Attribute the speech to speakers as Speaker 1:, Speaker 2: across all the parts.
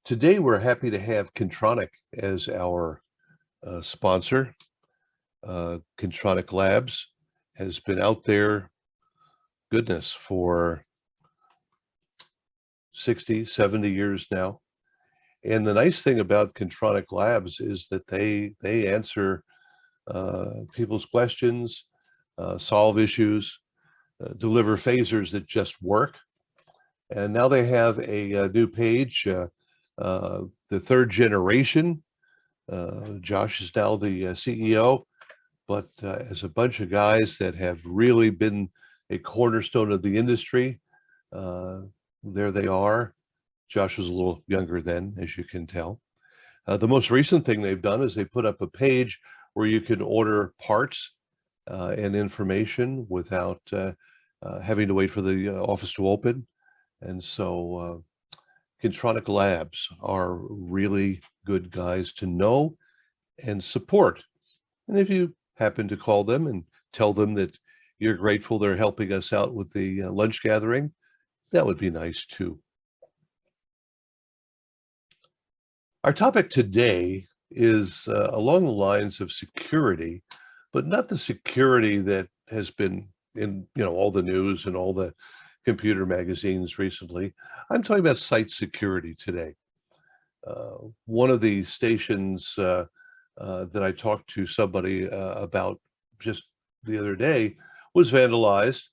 Speaker 1: Today, we're happy to have Kintronic as our sponsor. Kintronic Labs has been out there, goodness, for 60, 70 years now. And the nice thing about Kintronic Labs is that they answer people's questions, solve issues, deliver phasers that just work. And now they have a new page, the third generation. Josh is now the CEO, but as a bunch of guys that have really been a cornerstone of the industry, there they are. Josh was a little younger then, as you can tell. The most recent thing they've done is they put up a page where you can order parts and information without having to wait for the office to open. And so Kintronic Labs are really good guys to know and support. And if you happen to call them and tell them that you're grateful they're helping us out with the lunch gathering, that would be nice too. Our topic today is along the lines of security, but not the security that has been in all the news and all the computer magazines recently. I'm talking about site security today. One of the stations that I talked to somebody about just the other day was vandalized.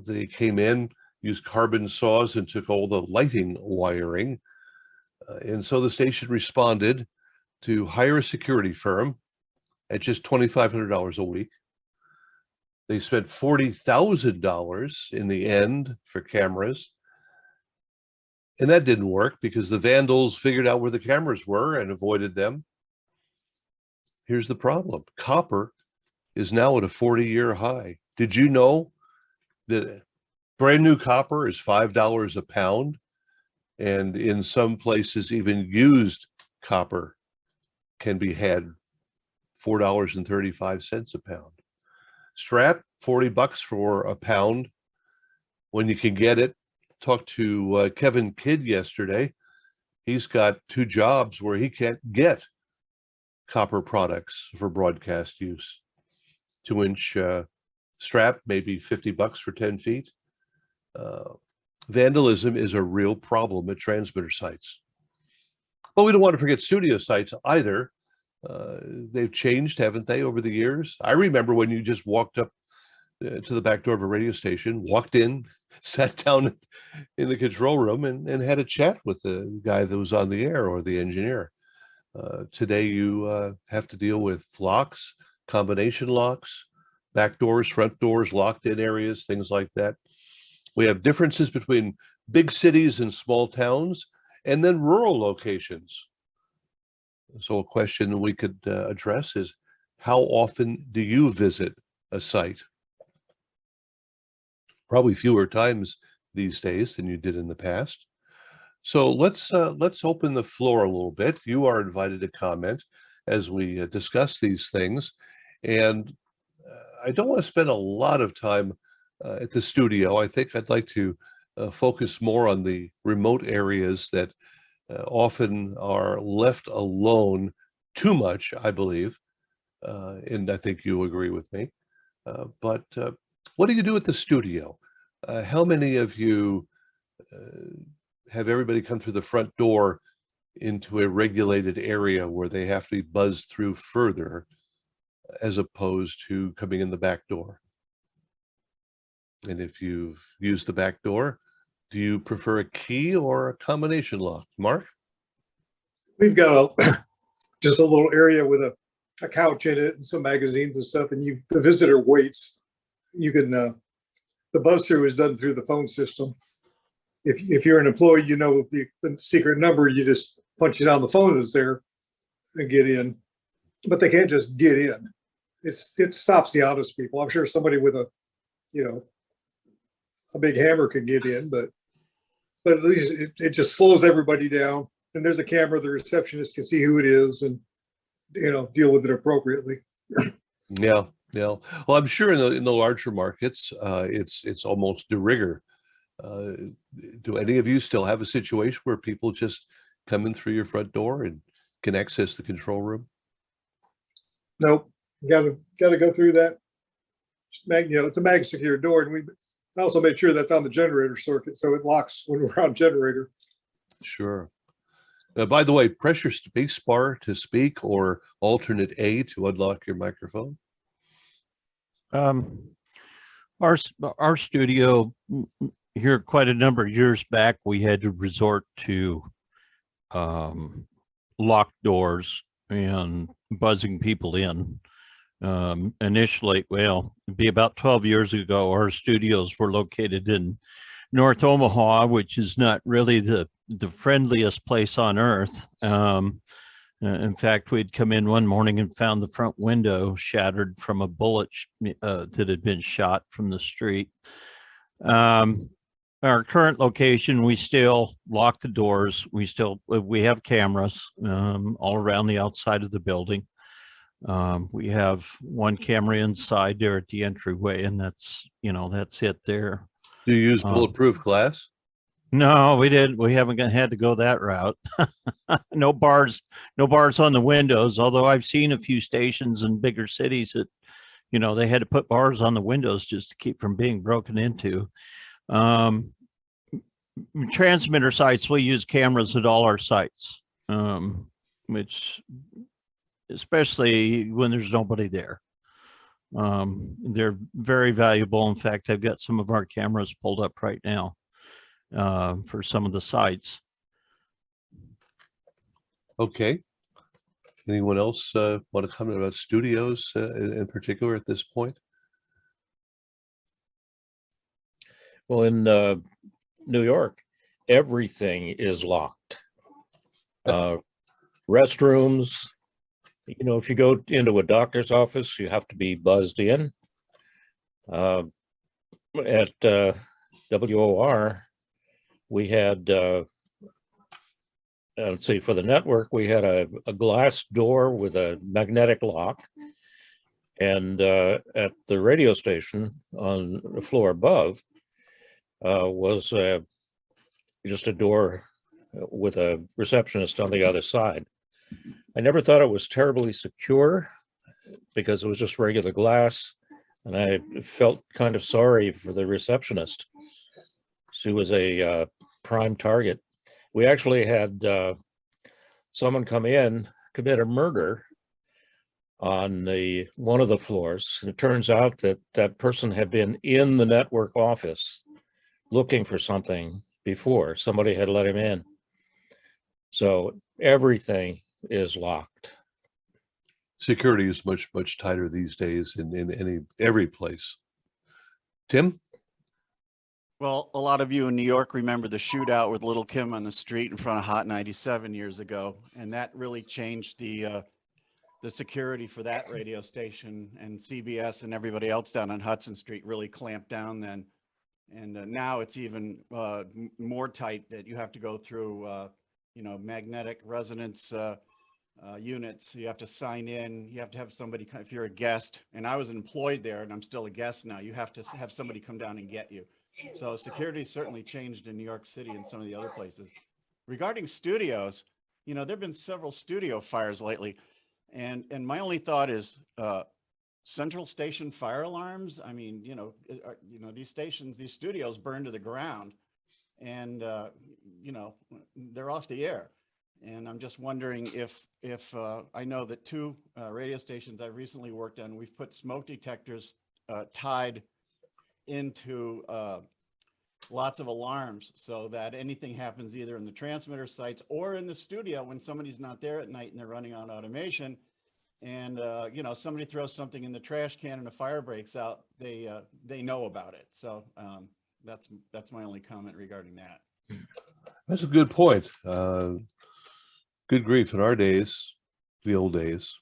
Speaker 1: They came in, used carbon saws and took all the lighting wiring. And so the station responded to hire a security firm at just $2,500 a week. They spent $40,000 in the end for cameras. And that didn't work because the vandals figured out where the cameras were and avoided them. Here's the problem. Copper is now at a 40-year high. Did you know that brand new copper is $5 a pound? And in some places, even used copper can be had $4.35 a pound. Strap, $40 for a pound when you can get it. Talked to Kevin Kidd yesterday. He's got 2 jobs where he can't get copper products for broadcast use. 2-inch strap, maybe $50 for 10 feet. Vandalism is a real problem at transmitter sites. But we don't want to forget studio sites either. They've changed, haven't they, over the years? I remember when you just walked up to the back door of a radio station, walked in, sat down in the control room and had a chat with the guy that was on the air or the engineer. Today you have to deal with locks, combination locks, back doors, front doors, locked in areas, things like that. We have differences between big cities and small towns and then rural locations. So a question we could address is, how often do you visit a site? Probably fewer times these days than you did in the past. So let's open the floor a little bit. You are invited to comment as we discuss these things. And I don't want to spend a lot of time at the studio. I think I'd like to focus more on the remote areas that often are left alone too much, I believe. And I think you agree with me. But what do you do at the studio? How many of you have everybody come through the front door into a regulated area where they have to be buzzed through further as opposed to coming in the back door? And if you've used the back door, do you prefer a key or a combination lock? Mark?
Speaker 2: We've got just a little area with a couch in it and some magazines and stuff, and the visitor waits. You can the buzz through is done through the phone system. If you're an employee, the secret number, you just punch it on the phone that's there and get in. But they can't just get in. It stops the honest people. I'm sure somebody with a big hammer could get in, but at least it just slows everybody down. And there's a camera, the receptionist can see who it is and deal with it appropriately.
Speaker 1: Yeah. Well, I'm sure in the larger markets, it's almost de rigueur. Do any of you still have a situation where people just come in through your front door and can access the control room?
Speaker 2: Nope, gotta go through that it's a mag secure door, and we also made sure that's on the generator circuit, so it locks when we're on generator.
Speaker 1: Sure. By the way, press your space bar to speak or alternate A to unlock your microphone.
Speaker 3: Our studio here, quite a number of years back, we had to resort to locked doors and buzzing people in. Initially, well, it'd be about 12 years ago, our studios were located in North Omaha, which is not really the friendliest place on earth. In fact, we'd come in one morning and found the front window shattered from a bullet that had been shot from the street. Our current location, we still lock the doors. We have cameras all around the outside of the building. We have one camera inside there at the entryway, and that's it there.
Speaker 1: Do you use bulletproof glass?
Speaker 3: No, we didn't. We haven't had to go that route. No bars on the windows. Although I've seen a few stations in bigger cities that, they had to put bars on the windows just to keep from being broken into. Transmitter sites, we use cameras at all our sites, which, especially when there's nobody there. They're very valuable. In fact, I've got some of our cameras pulled up right now for some of the sites.
Speaker 1: Okay. Anyone else want to comment about studios in particular at this point?
Speaker 4: Well, in New York, everything is locked. Restrooms, if you go into a doctor's office, you have to be buzzed in. At WOR, we had, let's see, for the network, we had a glass door with a magnetic lock. And at the radio station on the floor above was just a door with a receptionist on the other side. I never thought it was terribly secure because it was just regular glass, and I felt kind of sorry for the receptionist. She was a prime target. We actually had someone come in, commit a murder on one of the floors. And it turns out that that person had been in the network office looking for something before. Somebody had let him in. So everything is locked.
Speaker 1: Security is much, much tighter these days in every place. Tim?
Speaker 5: Well, a lot of you in New York remember the shootout with Little Kim on the street in front of Hot 97 years ago, and that really changed the security for that radio station, and CBS and everybody else down on Hudson Street really clamped down then. And now it's even more tight that you have to go through, magnetic resonance units. You have to sign in. You have to have somebody, if you're a guest, and I was employed there and I'm still a guest now, you have to have somebody come down and get you. So security certainly changed in New York City and some of the other places. Regarding studios, there've been several studio fires lately. And my only thought is central station fire alarms. I mean, these stations, these studios burn to the ground, and they're off the air. And I'm just wondering if I know that two radio stations I've recently worked on, we've put smoke detectors tied into lots of alarms so that anything happens either in the transmitter sites or in the studio when somebody's not there at night and they're running on automation, and somebody throws something in the trash can and a fire breaks out, they know about it. So that's my only comment regarding that.
Speaker 1: That's a good point. Good grief, in our days, the old days,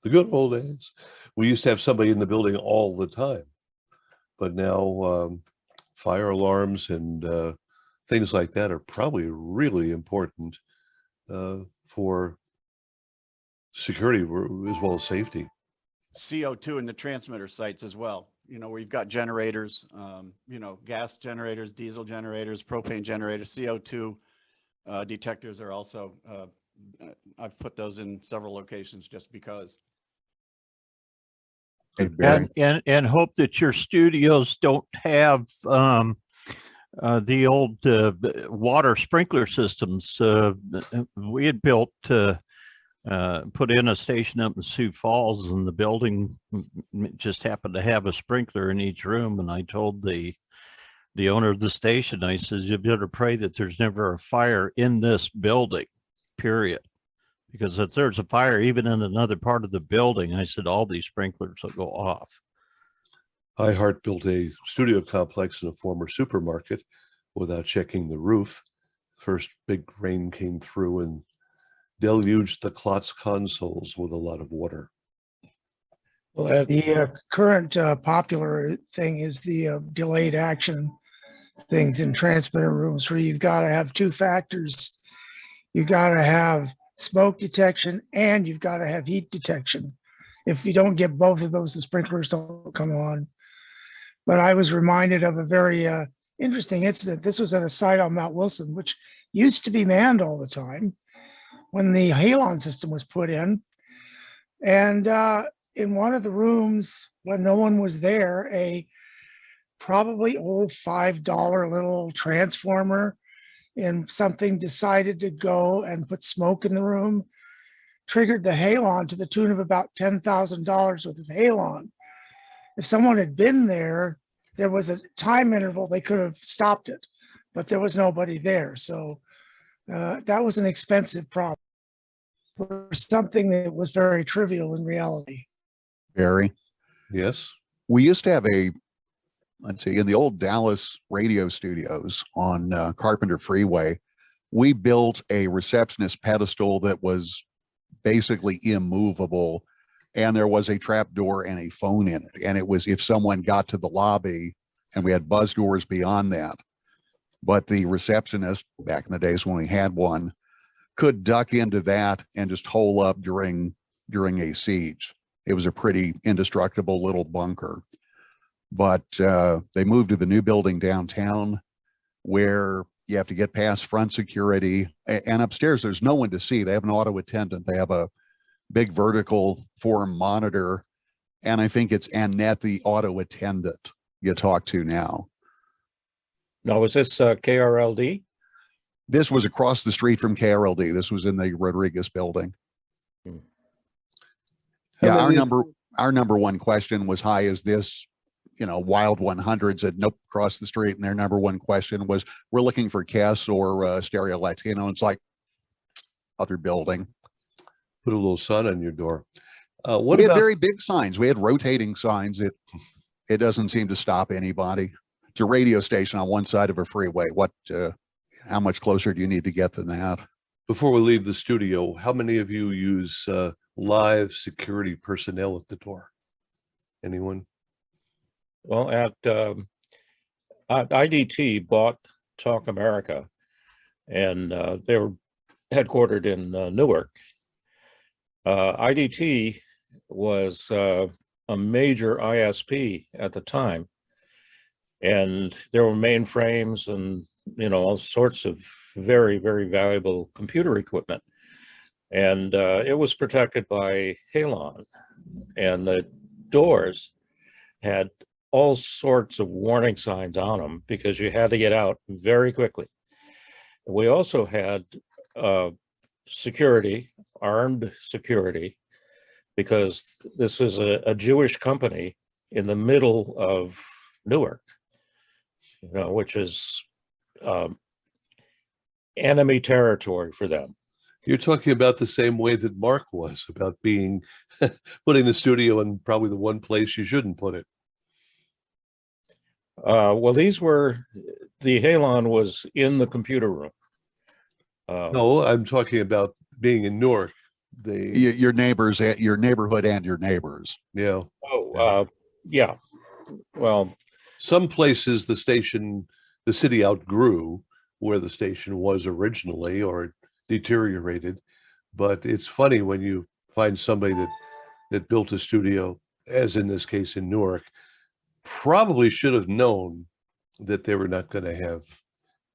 Speaker 1: the good old days, we used to have somebody in the building all the time. But now fire alarms and things like that are probably really important for security as well as safety.
Speaker 5: CO2 in the transmitter sites as well. Where you've got generators, gas generators, diesel generators, propane generators, CO2 Detectors are also, I've put those in several locations just because.
Speaker 6: Hey, Barry.
Speaker 3: And hope that your studios don't have the old water sprinkler systems. We had built put in a station up in Sioux Falls, and the building just happened to have a sprinkler in each room. And I told the owner of the station, I says, you better pray that there's never a fire in this building, period. Because if there's a fire even in another part of the building, I said, all these sprinklers will go off.
Speaker 1: iHeart built a studio complex in a former supermarket without checking the roof. First big rain came through and deluged the Klotz consoles with a lot of water.
Speaker 4: Well,
Speaker 7: The current popular thing is the delayed action things in transmitter rooms, where you've got to have two factors. You've got to have smoke detection and you've got to have heat detection. If you don't get both of those, the sprinklers don't come on. But I was reminded of a very interesting incident. This was at a site on Mount Wilson, which used to be manned all the time when the halon system was put in. And in one of the rooms, when no one was there, a probably old $5 little transformer in something decided to go and put smoke in the room, triggered the halon to the tune of about $10,000 worth of halon. If someone had been there, there was a time interval, they could have stopped it, but there was nobody there. So that was an expensive problem for something that was very trivial in reality.
Speaker 6: Barry,
Speaker 1: Yes.
Speaker 6: we used to have let's see, in the old Dallas radio studios on Carpenter Freeway, we built a receptionist pedestal that was basically immovable, and there was a trap door and a phone in it. And it was if someone got to the lobby, and we had buzz doors beyond that. But the receptionist, back in the days when we had one, could duck into that and just hole up during a siege. It was a pretty indestructible little bunker. But they moved to the new building downtown, where you have to get past front security, and upstairs there's no one to see. They have an auto attendant. They have a big vertical form monitor, and I think it's Annette, the auto attendant, you talk to now.
Speaker 4: now, was this KRLD?
Speaker 6: This was across the street from KRLD. This was in the Rodriguez building.
Speaker 4: Hmm.
Speaker 6: Yeah,
Speaker 1: How many-
Speaker 6: our number one question was, hi, is this, Wild 100 said nope, across the street. And their number one question was, we're looking for Cass or Stereo Latino. And it's like, other building.
Speaker 1: Put a little sign on your door. What
Speaker 6: We had
Speaker 1: about
Speaker 6: very big signs. We had rotating signs. It doesn't seem to stop anybody. It's a radio station on one side of a freeway. How much closer do you need to get than that?
Speaker 1: before we leave the studio, how many of you use live security personnel at the door? Anyone?
Speaker 4: Well, at IDT bought Talk America, and they were headquartered in Newark. IDT was a major ISP at the time, and there were mainframes and all sorts of very, very valuable computer equipment, and it was protected by halon, and the doors had all sorts of warning signs on them because you had to get out very quickly. We also had security, armed security, because this is a Jewish company in the middle of Newark, which is enemy territory for them.
Speaker 1: You're talking about the same way that Mark was about being putting the studio in probably the one place you shouldn't put it.
Speaker 4: Well, the halon was in the computer room.
Speaker 1: No, I'm talking about being in Newark.
Speaker 6: Your neighbors, your neighborhood, and your neighbors.
Speaker 1: Yeah.
Speaker 4: Yeah. Well,
Speaker 1: Some places the city outgrew where the station was originally, or it deteriorated. But it's funny when you find somebody that built a studio, as in this case in Newark, probably should have known that they were not going to have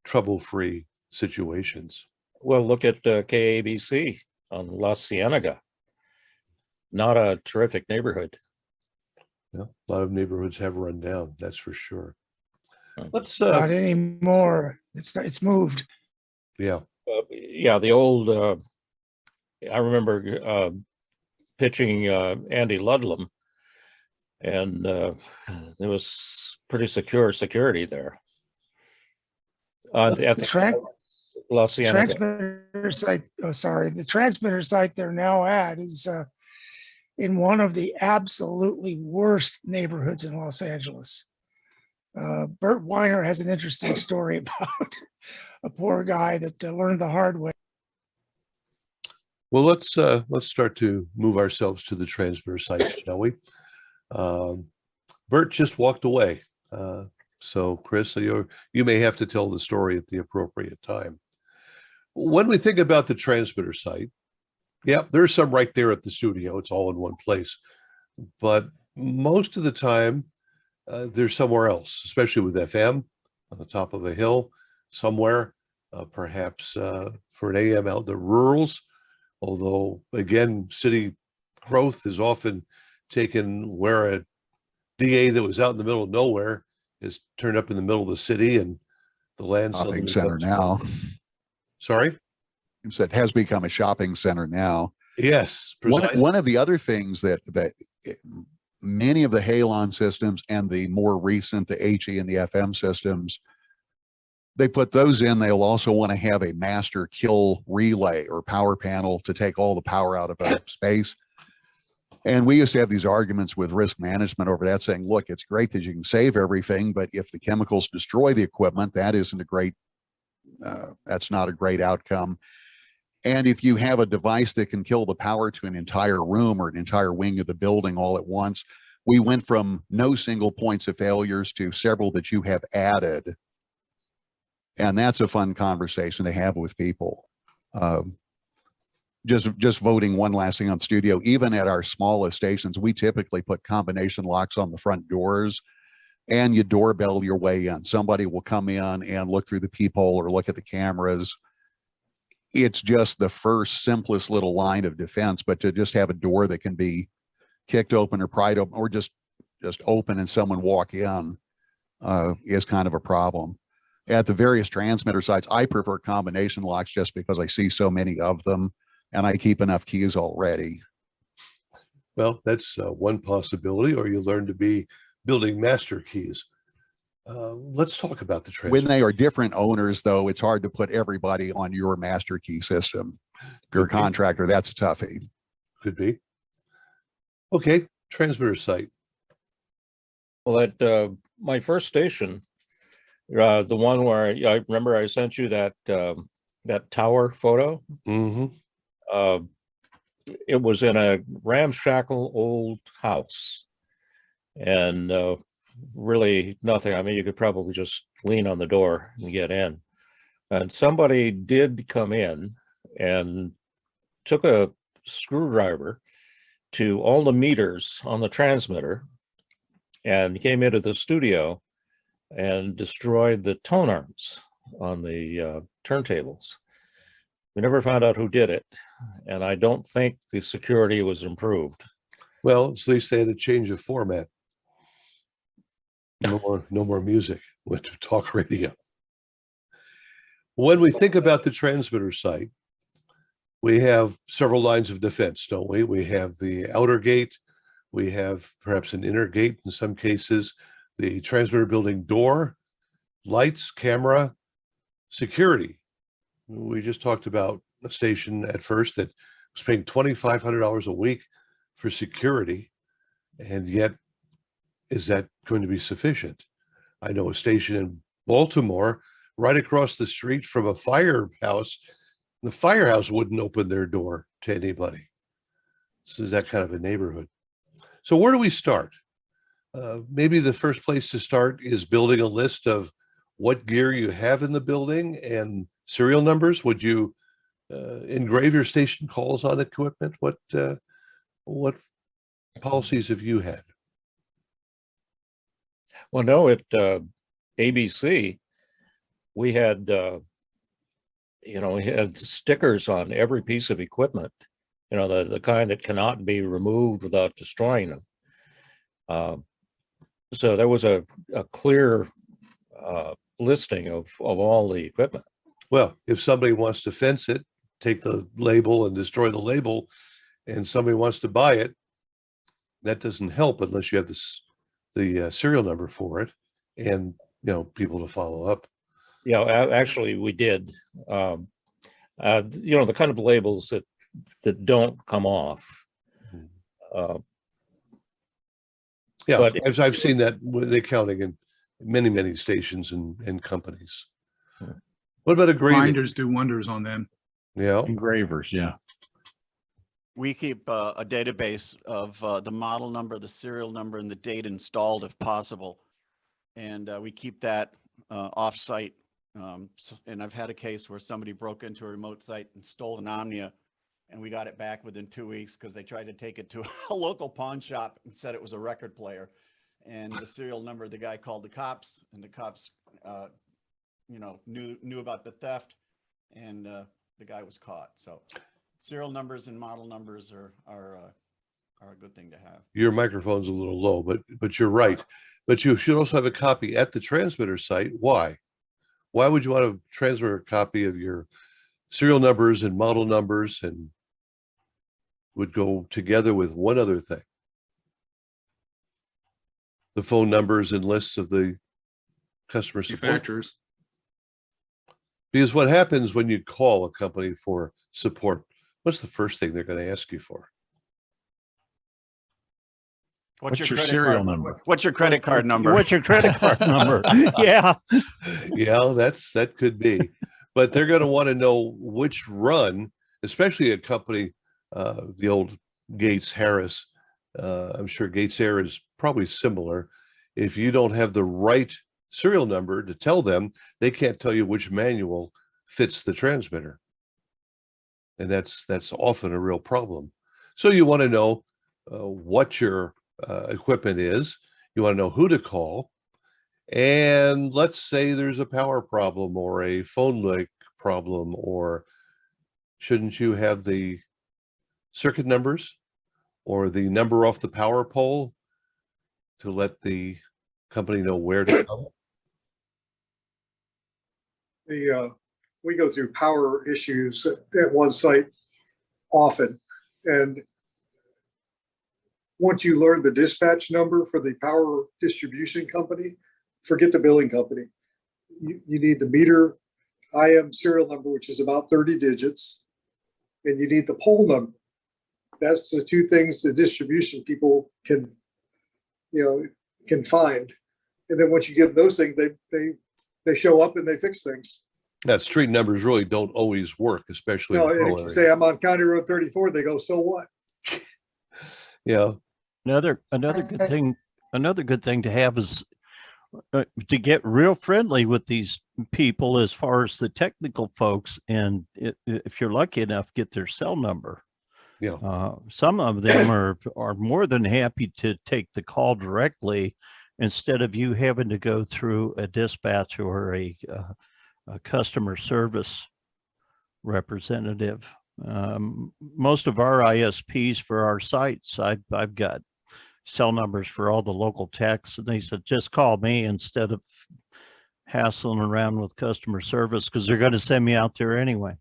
Speaker 1: trouble-free situations.
Speaker 4: Well, look at KABC on La Cienega. Not a terrific neighborhood.
Speaker 1: Yeah, a lot of neighborhoods have run down, that's for sure. Let's
Speaker 7: Not anymore. It's moved.
Speaker 1: yeah.
Speaker 4: Yeah, the old, I remember pitching Andy Ludlam, and there was pretty secure security there. At the La Cienega.
Speaker 7: Transmitter site, oh, sorry, the transmitter site they're now at is in one of the absolutely worst neighborhoods in Los Angeles. Bert Weiner has an interesting story about a poor guy that learned the hard way.
Speaker 1: Well, let's start to move ourselves to the transmitter site, shall we? Bert just walked away. So Chris, you may have to tell the story at the appropriate time. When we think about the transmitter site, yeah, there's some right there at the studio. It's all in one place. But most of the time, there's somewhere else, especially with FM on the top of a hill somewhere, perhaps for an AM out in the rurals. Although, again, city growth is often taken where a DA that was out in the middle of nowhere is turned up in the middle of the city, and the land
Speaker 6: Shopping
Speaker 1: suddenly
Speaker 6: center
Speaker 1: becomes
Speaker 6: now.
Speaker 1: Sorry?
Speaker 6: It has become a shopping center now.
Speaker 1: Yes.
Speaker 6: One of the other things that many of the Halon systems and the more recent, the HE and the FM systems, they put those in. They'll also want to have a master kill relay or power panel to take all the power out of a space. And we used to have these arguments with risk management over that, saying, look, it's great that you can save everything, but if the chemicals destroy the equipment, that isn't a great, that's not a great outcome. And if you have a device that can kill the power to an entire room or an entire wing of the building all at once, we went from no single points of failures to several that you have added. And that's a fun conversation to have with people. Just voting one last thing on studio, even at our smallest stations, we typically put combination locks on the front doors, and you doorbell your way in. Somebody will come in and look through the peephole or look at the cameras. It's just the first simplest little line of defense, but to just have a door that can be kicked open or pried open or just open and someone walk in is kind of a problem. At the various transmitter sites, I prefer combination locks just because I see so many of them and I keep enough keys already.
Speaker 1: Well, that's one possibility, or you learn to be building master keys. Let's talk about the transmitter.
Speaker 6: When they are different owners, though, it's hard to put everybody on your master key system. If you're a contractor, that's a toughie.
Speaker 1: Could be. Okay, transmitter site.
Speaker 4: Well, at my first station, the one where I remember I sent you that that tower photo.
Speaker 1: Mm-hmm.
Speaker 4: It was in a ramshackle old house, and really nothing. I mean, you could probably just lean on the door and get in. And somebody did come in and took a screwdriver to all the meters on the transmitter and came into the studio and destroyed the tone arms on the turntables. We never found out who did it, and I don't think the security was improved.
Speaker 1: Well, at least they had to change the format. No more music. Went to talk radio. When we think about the transmitter site, we have several lines of defense, don't we? We have the outer gate. We have perhaps an inner gate in some cases, the transmitter building door, lights, camera, security. We just talked about a station at first that was paying $2,500 a week for security, and yet is that going to be sufficient? I know a station in Baltimore right across the street from a firehouse. The firehouse wouldn't open their door to anybody. So is that kind of a neighborhood. So where do we start? Maybe the first place to start is building a list of what gear you have in the building and serial numbers. Would you engrave your station calls on equipment? What policies have you had?
Speaker 4: Well, no, at ABC, we had he had stickers on every piece of equipment, the kind that cannot be removed without destroying them. So there was a clear listing of all the equipment.
Speaker 1: Well, if somebody wants to fence it, take the label and destroy the label, and somebody wants to buy it, that doesn't help unless you have the serial number for it and, people to follow up.
Speaker 4: Yeah, actually we did. The kind of labels that don't come off.
Speaker 1: Yeah,
Speaker 4: but
Speaker 1: I've seen that with accounting in many, many stations and companies. What about engraving?
Speaker 8: Binders do wonders on them.
Speaker 1: Yeah,
Speaker 9: Engravers, yeah.
Speaker 5: We keep a database of the model number, the serial number, and the date installed if possible. And we keep that off-site. And I've had a case where somebody broke into a remote site and stole an Omnia, and we got it back within 2 weeks because they tried to take it to a local pawn shop and said it was a record player. And the serial number, the guy called the cops, and the cops, knew about the theft, and the guy was caught. So serial numbers and model numbers are a good thing to have.
Speaker 1: your microphone's a little low, but you're right. But you should also have a copy at the transmitter site. Why? Why would you want to transfer a copy of your serial numbers and model numbers, and would go together with one other thing? The phone numbers and lists of the customer support.
Speaker 8: Manufacturers.
Speaker 1: Because what happens when you call a company for support? What's the first thing they're going to ask you for?
Speaker 9: What's your
Speaker 5: credit
Speaker 9: serial
Speaker 5: card
Speaker 9: number?
Speaker 5: What's your credit card number?
Speaker 3: What's your credit card number? Yeah.
Speaker 1: Yeah, that could be. But they're going to want to know which run, especially a company, the old Gates Harris. I'm sure Gates Air is probably similar. If you don't have the right serial number to tell them, they can't tell you which manual fits the transmitter. And that's often a real problem. So you want to know what your equipment is. You want to know who to call. And let's say there's a power problem or a phone link problem, or shouldn't you have the circuit numbers or the number off the power pole to let the company know where to go?
Speaker 2: We go through power issues at one site often, and once you learn the dispatch number for the power distribution company, forget the billing company. You need the meter IM serial number, which is about 30 digits, and you need the pole number. That's the two things the distribution people can find. And then once you give them those things, they show up and they fix things.
Speaker 1: That street numbers really don't always work, especially
Speaker 2: No,
Speaker 1: in
Speaker 2: and
Speaker 1: rural
Speaker 2: if you
Speaker 1: areas.
Speaker 2: say I'm on County Road 34, they go, so what?
Speaker 1: Yeah.
Speaker 3: Another good thing to have is to get real friendly with these people as far as the technical folks, and if you're lucky enough, get their cell number.
Speaker 1: Yeah.
Speaker 3: Some of them are more than happy to take the call directly instead of you having to go through a dispatch or a customer service representative. Most of our ISPs for our sites, I've got cell numbers for all the local techs, and they said, just call me instead of hassling around with customer service, because they're going to send me out there anyway.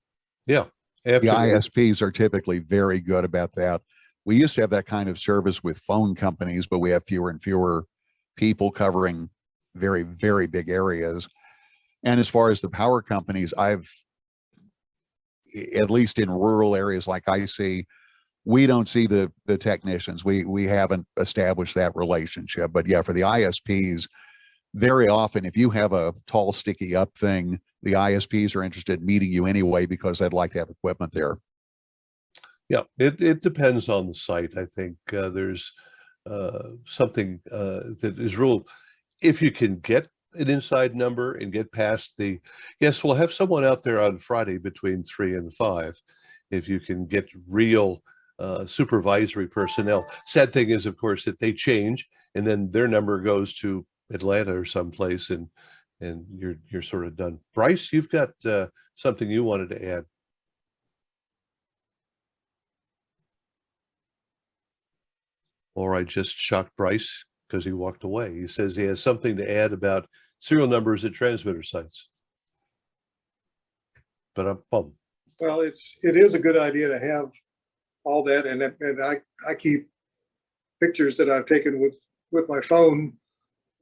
Speaker 1: Yeah.
Speaker 6: The
Speaker 1: Absolutely.
Speaker 6: ISPs are typically very good about that. We used to have that kind of service with phone companies, but we have fewer and fewer people covering very, very big areas. And as far as the power companies, I've, at least in rural areas like I see, we don't see the technicians. We haven't established that relationship. But yeah, for the ISPs, very often, if you have a tall, sticky up thing, the ISPs are interested in meeting you anyway because they'd like to have equipment there.
Speaker 1: Yeah, it depends on the site. I think there's something that is real. If you can get an inside number and get past the, yes, we'll have someone out there on Friday between 3 and 5. If you can get real supervisory personnel. Sad thing is, of course, that they change and then their number goes to Atlanta or someplace, and and you're sort of done. Bryce, you've got something you wanted to add. Or I just shocked Bryce because he walked away. He says he has something to add about serial numbers at transmitter sites. But I'm bummed.
Speaker 2: Well, it is a good idea to have all that, and I keep pictures that I've taken with my phone,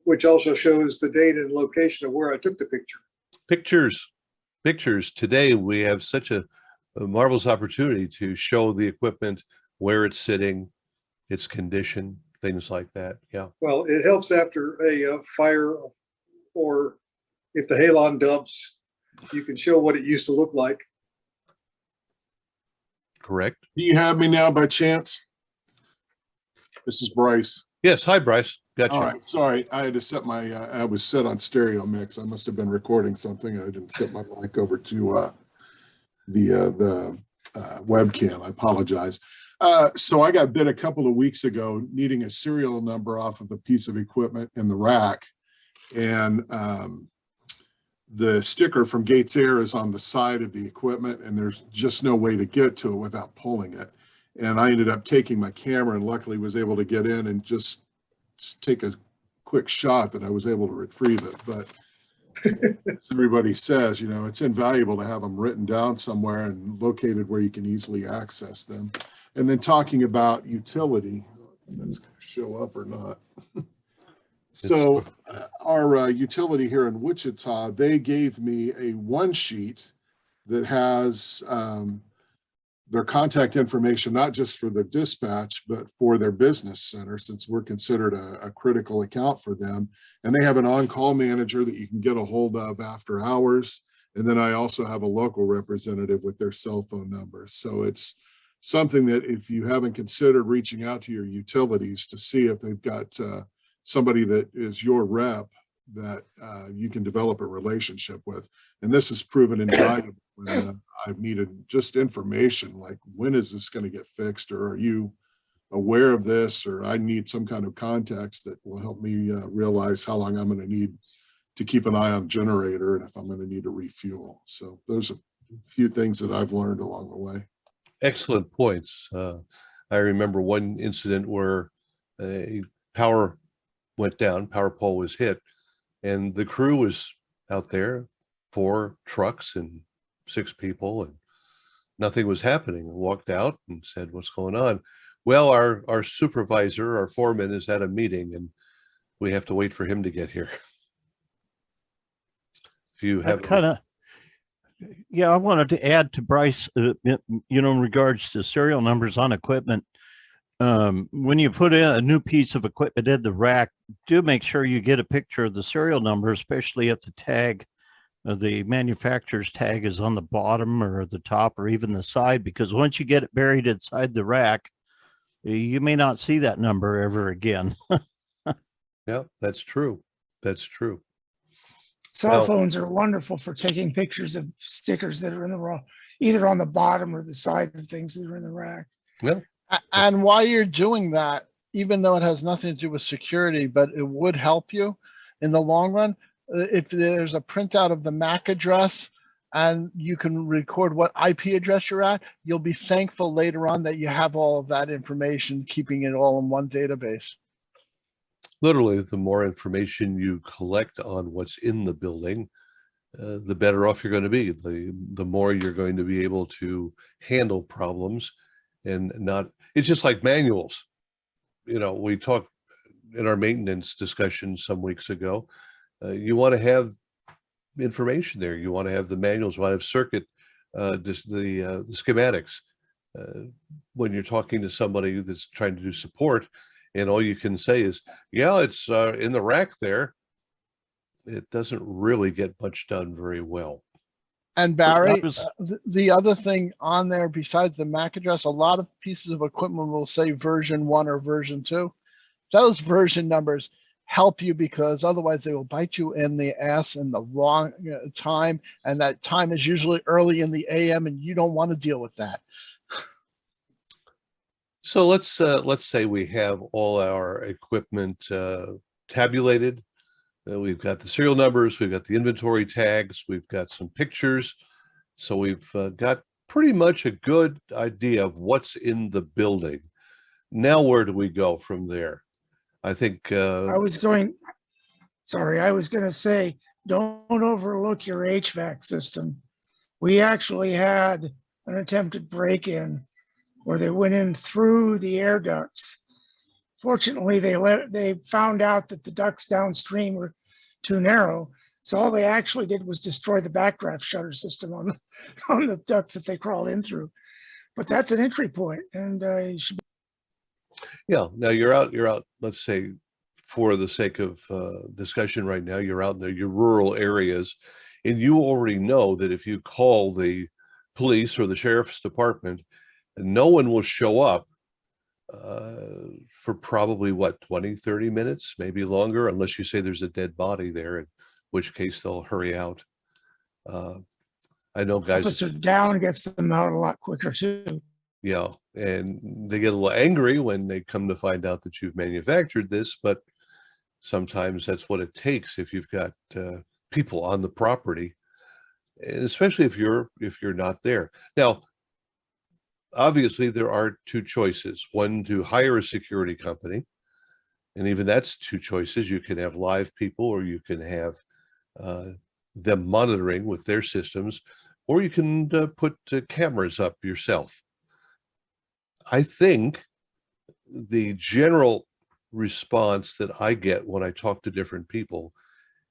Speaker 2: which also shows the date and location of where I took the picture.
Speaker 1: Pictures. Today we have such a marvelous opportunity to show the equipment, where it's sitting, its condition, things like that. Yeah.
Speaker 2: Well, it helps after a fire, or if the halon dumps, you can show what it used to look like.
Speaker 1: Correct.
Speaker 8: Do you have me now by chance? This is Bryce.
Speaker 1: Yes. Hi, Bryce. Gotcha.
Speaker 8: All right. Sorry, I had to set my, I was set on stereo mix. I must have been recording something. I didn't set my mic over to the webcam. I apologize. So I got bit a couple of weeks ago needing a serial number off of a piece of equipment in the rack. And the sticker from Gates Air is on the side of the equipment, and there's just no way to get to it without pulling it. And I ended up taking my camera and luckily was able to get in and just take a quick shot that I was able to retrieve it. But as everybody says, you know, it's invaluable to have them written down somewhere and located where you can easily access them. And then talking about utility, that's going to show up or not. So our utility here in Wichita, they gave me a one sheet that has their contact information, not just for their dispatch, but for their business center, since we're considered a critical account for them. And they have an on-call manager that you can get a hold of after hours. And then I also have a local representative with their cell phone number. So it's something that if you haven't considered reaching out to your utilities to see if they've got somebody that is your rep that you can develop a relationship with. And this has proven invaluable when I've needed just information like, when is this going to get fixed? Or are you aware of this? Or I need some kind of context that will help me realize how long I'm going to need to keep an eye on generator and if I'm going to need to refuel. So those are a few things that I've learned along the way.
Speaker 1: Excellent points. I remember one incident where a power went down, power pole was hit, and the crew was out there, 4 trucks and 6 people, and nothing was happening. I walked out and said, "What's going on?" Well, our supervisor, our foreman, is at a meeting and we have to wait for him to get here. If you have
Speaker 3: yeah, I wanted to add to Bryce, you know, in regards to serial numbers on equipment. When you put in a new piece of equipment in the rack, do make sure you get a picture of the serial number, especially if the tag, the manufacturer's tag is on the bottom or the top or even the side, because once you get it buried inside the rack, you may not see that number ever again.
Speaker 1: Yeah, that's true. That's true.
Speaker 7: Cell
Speaker 1: Well-
Speaker 7: phones are wonderful for taking pictures of stickers that are in the raw, either on the bottom or the side of things that are in the rack.
Speaker 1: Well,
Speaker 10: And while you're doing that, even though it has nothing to do with security, but it would help you in the long run, if there's a printout of the MAC address and you can record what IP address you're at, you'll be thankful later on that you have all of that information, keeping it all in one database.
Speaker 1: literally, the more information you collect on what's in the building, the better off you're going to be. The more you're going to be able to handle problems and not, it's just like manuals. You know, we talked in our maintenance discussion some weeks ago, you want to have information there. You want to have the manuals, you want to have circuit, the schematics. When you're talking to somebody that's trying to do support, and all you can say is, yeah, it's in the rack there, it doesn't really get much done very well.
Speaker 10: And Barry, the other thing on there besides the MAC address, a lot of pieces of equipment will say version 1 or version 2. Those version numbers help you because otherwise they will bite you in the ass in the wrong time. And that time is usually early in the AM and you don't want to deal with that.
Speaker 1: So let's say we have all our equipment tabulated, We've got the serial numbers, we've got the inventory tags, we've got some pictures. So we've got pretty much a good idea of what's in the building. Now, where do we go from there? I think
Speaker 7: I was going to say, don't overlook your HVAC system. We actually had an attempted break-in where they went in through the air ducts. Fortunately, they found out that the ducts downstream were too narrow. So all they actually did was destroy the backdraft shutter system on the ducts that they crawled in through. But that's an entry point, and you should.
Speaker 1: yeah, now you're out, let's say, for the sake of discussion right now, you're out in your rural areas, and you already know that if you call the police or the sheriff's department, no one will show up for probably what, 20, 30 minutes, maybe longer, unless you say there's a dead body there, in which case they'll hurry out. I know guys.
Speaker 7: Officer down gets them out a lot quicker too.
Speaker 1: Yeah, and they get a little angry when they come to find out that you've manufactured this, but sometimes that's what it takes if you've got people on the property, and especially if you're not there. Now, obviously, there are two choices: one, to hire a security company, and even that's two choices. You can have live people, or you can have them monitoring with their systems, or you can put cameras up yourself. I think the general response that I get when I talk to different people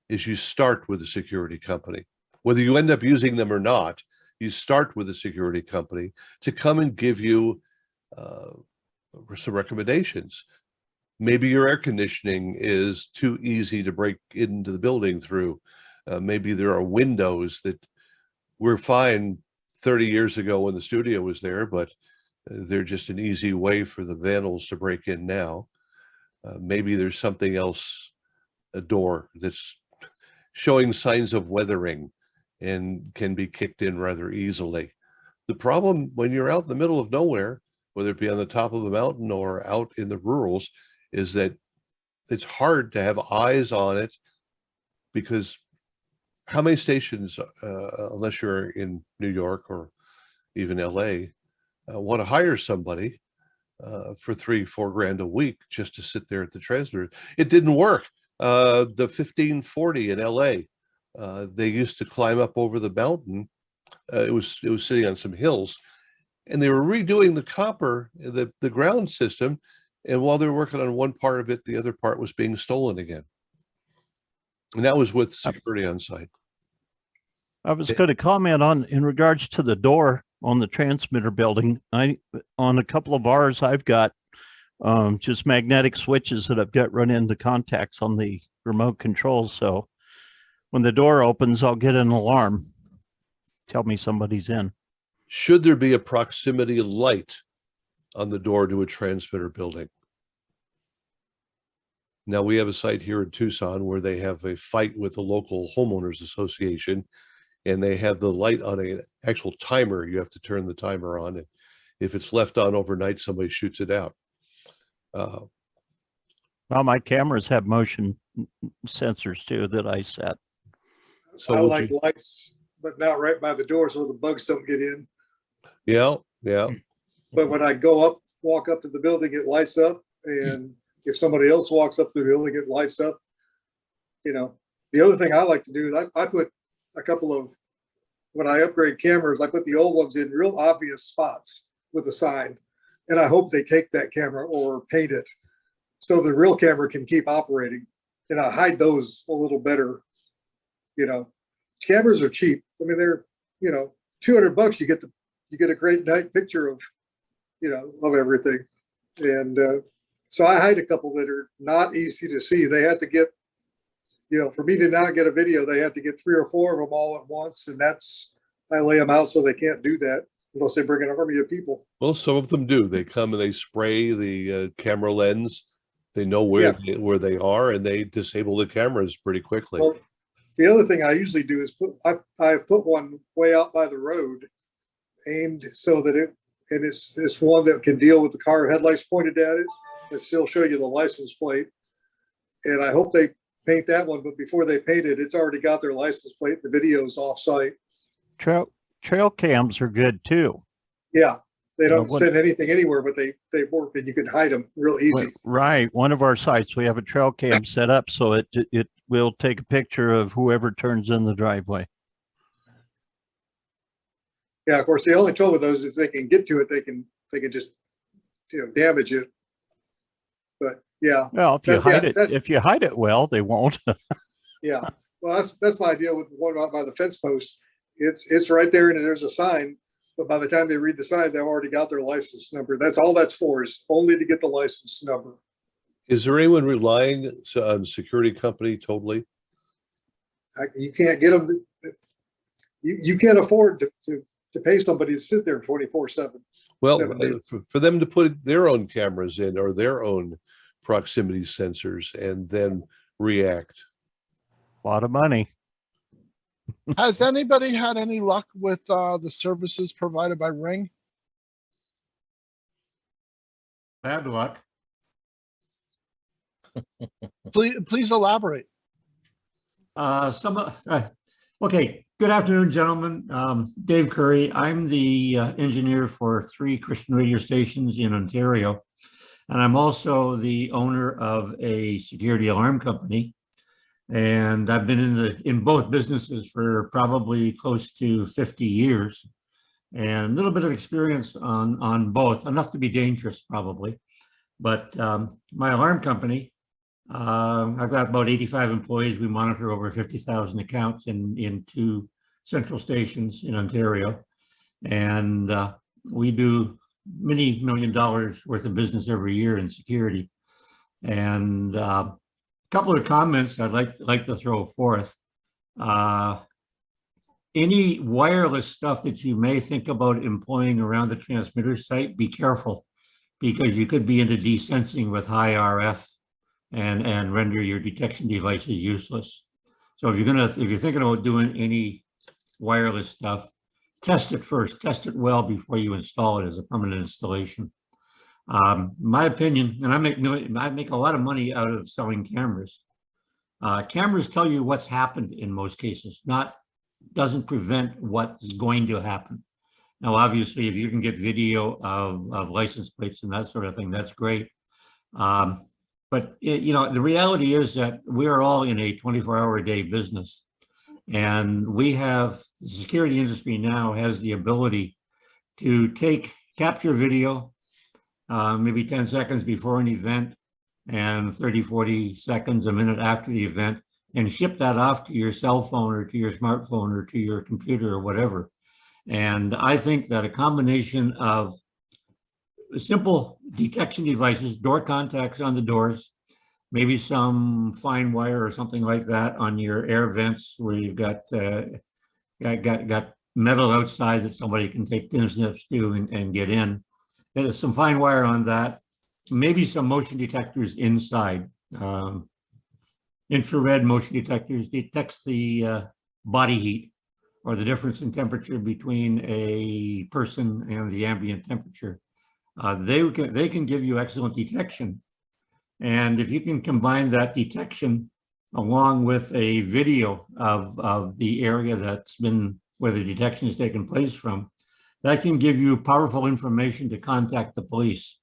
Speaker 1: is you start with a security company. Whether you end up using them or not, you start with a security company to come and give you some recommendations. Maybe your air conditioning is too easy to break into the building through. Maybe there are windows that were fine 30 years ago when the studio was there, but they're just an easy way for the vandals to break in now. Maybe there's something else, a door that's showing signs of weathering and can be kicked in rather easily. The problem when you're out in the middle of nowhere, whether it be on the top of a mountain or out in the rurals, is that it's hard to have eyes on it, because how many stations, unless you're in New York or even LA, want to hire somebody for $3-4 grand a week just to sit there at the transmitter? It didn't work. The 1540 in LA, they used to climb up over the mountain. It was sitting on some hills, and they were redoing the copper, the ground system. And while they were working on one part of it, the other part was being stolen again. And that was with security on site.
Speaker 3: I was going to comment on, in regards to the door on the transmitter building. On a couple of ours, I've got just magnetic switches that I've got run into contacts on the remote control. So when the door opens, I'll get an alarm, tell me somebody's in.
Speaker 1: Should there be a proximity light on the door to a transmitter building? Now, we have a site here in Tucson where they have a fight with the local homeowners association, and they have the light on an actual timer. You have to turn the timer on, and if it's left on overnight, somebody shoots it out.
Speaker 3: Well, my cameras have motion sensors too that I set.
Speaker 1: So
Speaker 2: I like lights, but not right by the door so the bugs don't get in.
Speaker 1: Yeah.
Speaker 2: But when I walk up to the building, it lights up. And if somebody else walks up to the building, it lights up. You know, the other thing I like to do is I put a couple of, when I upgrade cameras, I put the old ones in real obvious spots with a sign. And I hope they take that camera or paint it so the real camera can keep operating. And I hide those a little better. You know, cameras are cheap. I mean, they're, $200, you get a great night picture of, of everything. And so I hide a couple that are not easy to see. They had to get, for me to not get a video, they had to get 3 or 4 of them all at once. And I lay them out so they can't do that unless they bring an army of people.
Speaker 1: Well, some of them do. They come and they spray the camera lens. They know where they are, and they disable the cameras pretty quickly.
Speaker 2: Well, the other thing I usually do is I've put one way out by the road, aimed so that it's one that can deal with the car headlights pointed at it and still show you the license plate. And I hope they paint that one, but before they paint it, it's already got their license plate. The video's off-site.
Speaker 3: Trail cams are good too.
Speaker 2: Yeah, they
Speaker 3: Yeah,
Speaker 2: don't send anything anywhere, but they work, and you can hide them real easy.
Speaker 3: Right. One of our sites, we have a trail cam set up so it will take a picture of whoever turns in the driveway.
Speaker 2: Yeah, of course, the only trouble with those is if they can get to it, they can just, damage it. But yeah.
Speaker 3: Well, if you hide it well, they won't.
Speaker 2: Yeah. Well, that's my idea with one out by the fence post. It's right there, and there's a sign, but by the time they read the sign, they've already got their license number. That's all that's for, is only to get the license number.
Speaker 1: Is there anyone relying on security company totally?
Speaker 2: You can't get them. You can't afford to pay somebody to sit there 24/7.
Speaker 1: Well, for them to put their own cameras in or their own proximity sensors and then react.
Speaker 3: A lot of money.
Speaker 10: Has anybody had any luck with the services provided by Ring?
Speaker 11: Bad luck.
Speaker 10: Please elaborate.
Speaker 11: Okay. Good afternoon, gentlemen. Dave Curry. I'm the engineer for 3 Christian radio stations in Ontario, and I'm also the owner of a security alarm company. And I've been in both businesses for probably close to 50 years, and a little bit of experience on both, enough to be dangerous probably. But my alarm company, I've got about 85 employees. We monitor over 50,000 accounts in 2 central stations in Ontario. And we do many $1 million worth of business every year in security. And couple of comments I'd like to throw forth. Any wireless stuff that you may think about employing around the transmitter site, be careful, because you could be into desensing with high RF and render your detection devices useless. So if you're thinking about doing any wireless stuff, test it first, test it well before you install it as a permanent installation. My opinion, and I make a lot of money out of selling cameras. Cameras tell you what's happened in most cases, doesn't prevent what's going to happen. Now, obviously, if you can get video of license plates and that sort of thing, that's great. But the reality is that we're all in a 24-hour-a-day business, and the security industry now has the ability to capture video, maybe 10 seconds before an event and 30, 40 seconds, a minute after the event, and ship that off to your cell phone or to your smartphone or to your computer or whatever. And I think that a combination of simple detection devices, door contacts on the doors, maybe some fine wire or something like that on your air vents where you've got metal outside that somebody can take thin snips to and get in. There's some fine wire on that, maybe some motion detectors inside. Infrared motion detectors detects the body heat or the difference in temperature between a person and the ambient temperature. They can give you excellent detection. And if you can combine that detection along with a video of the area where the detection has taken place from, that can give you powerful information to contact the police.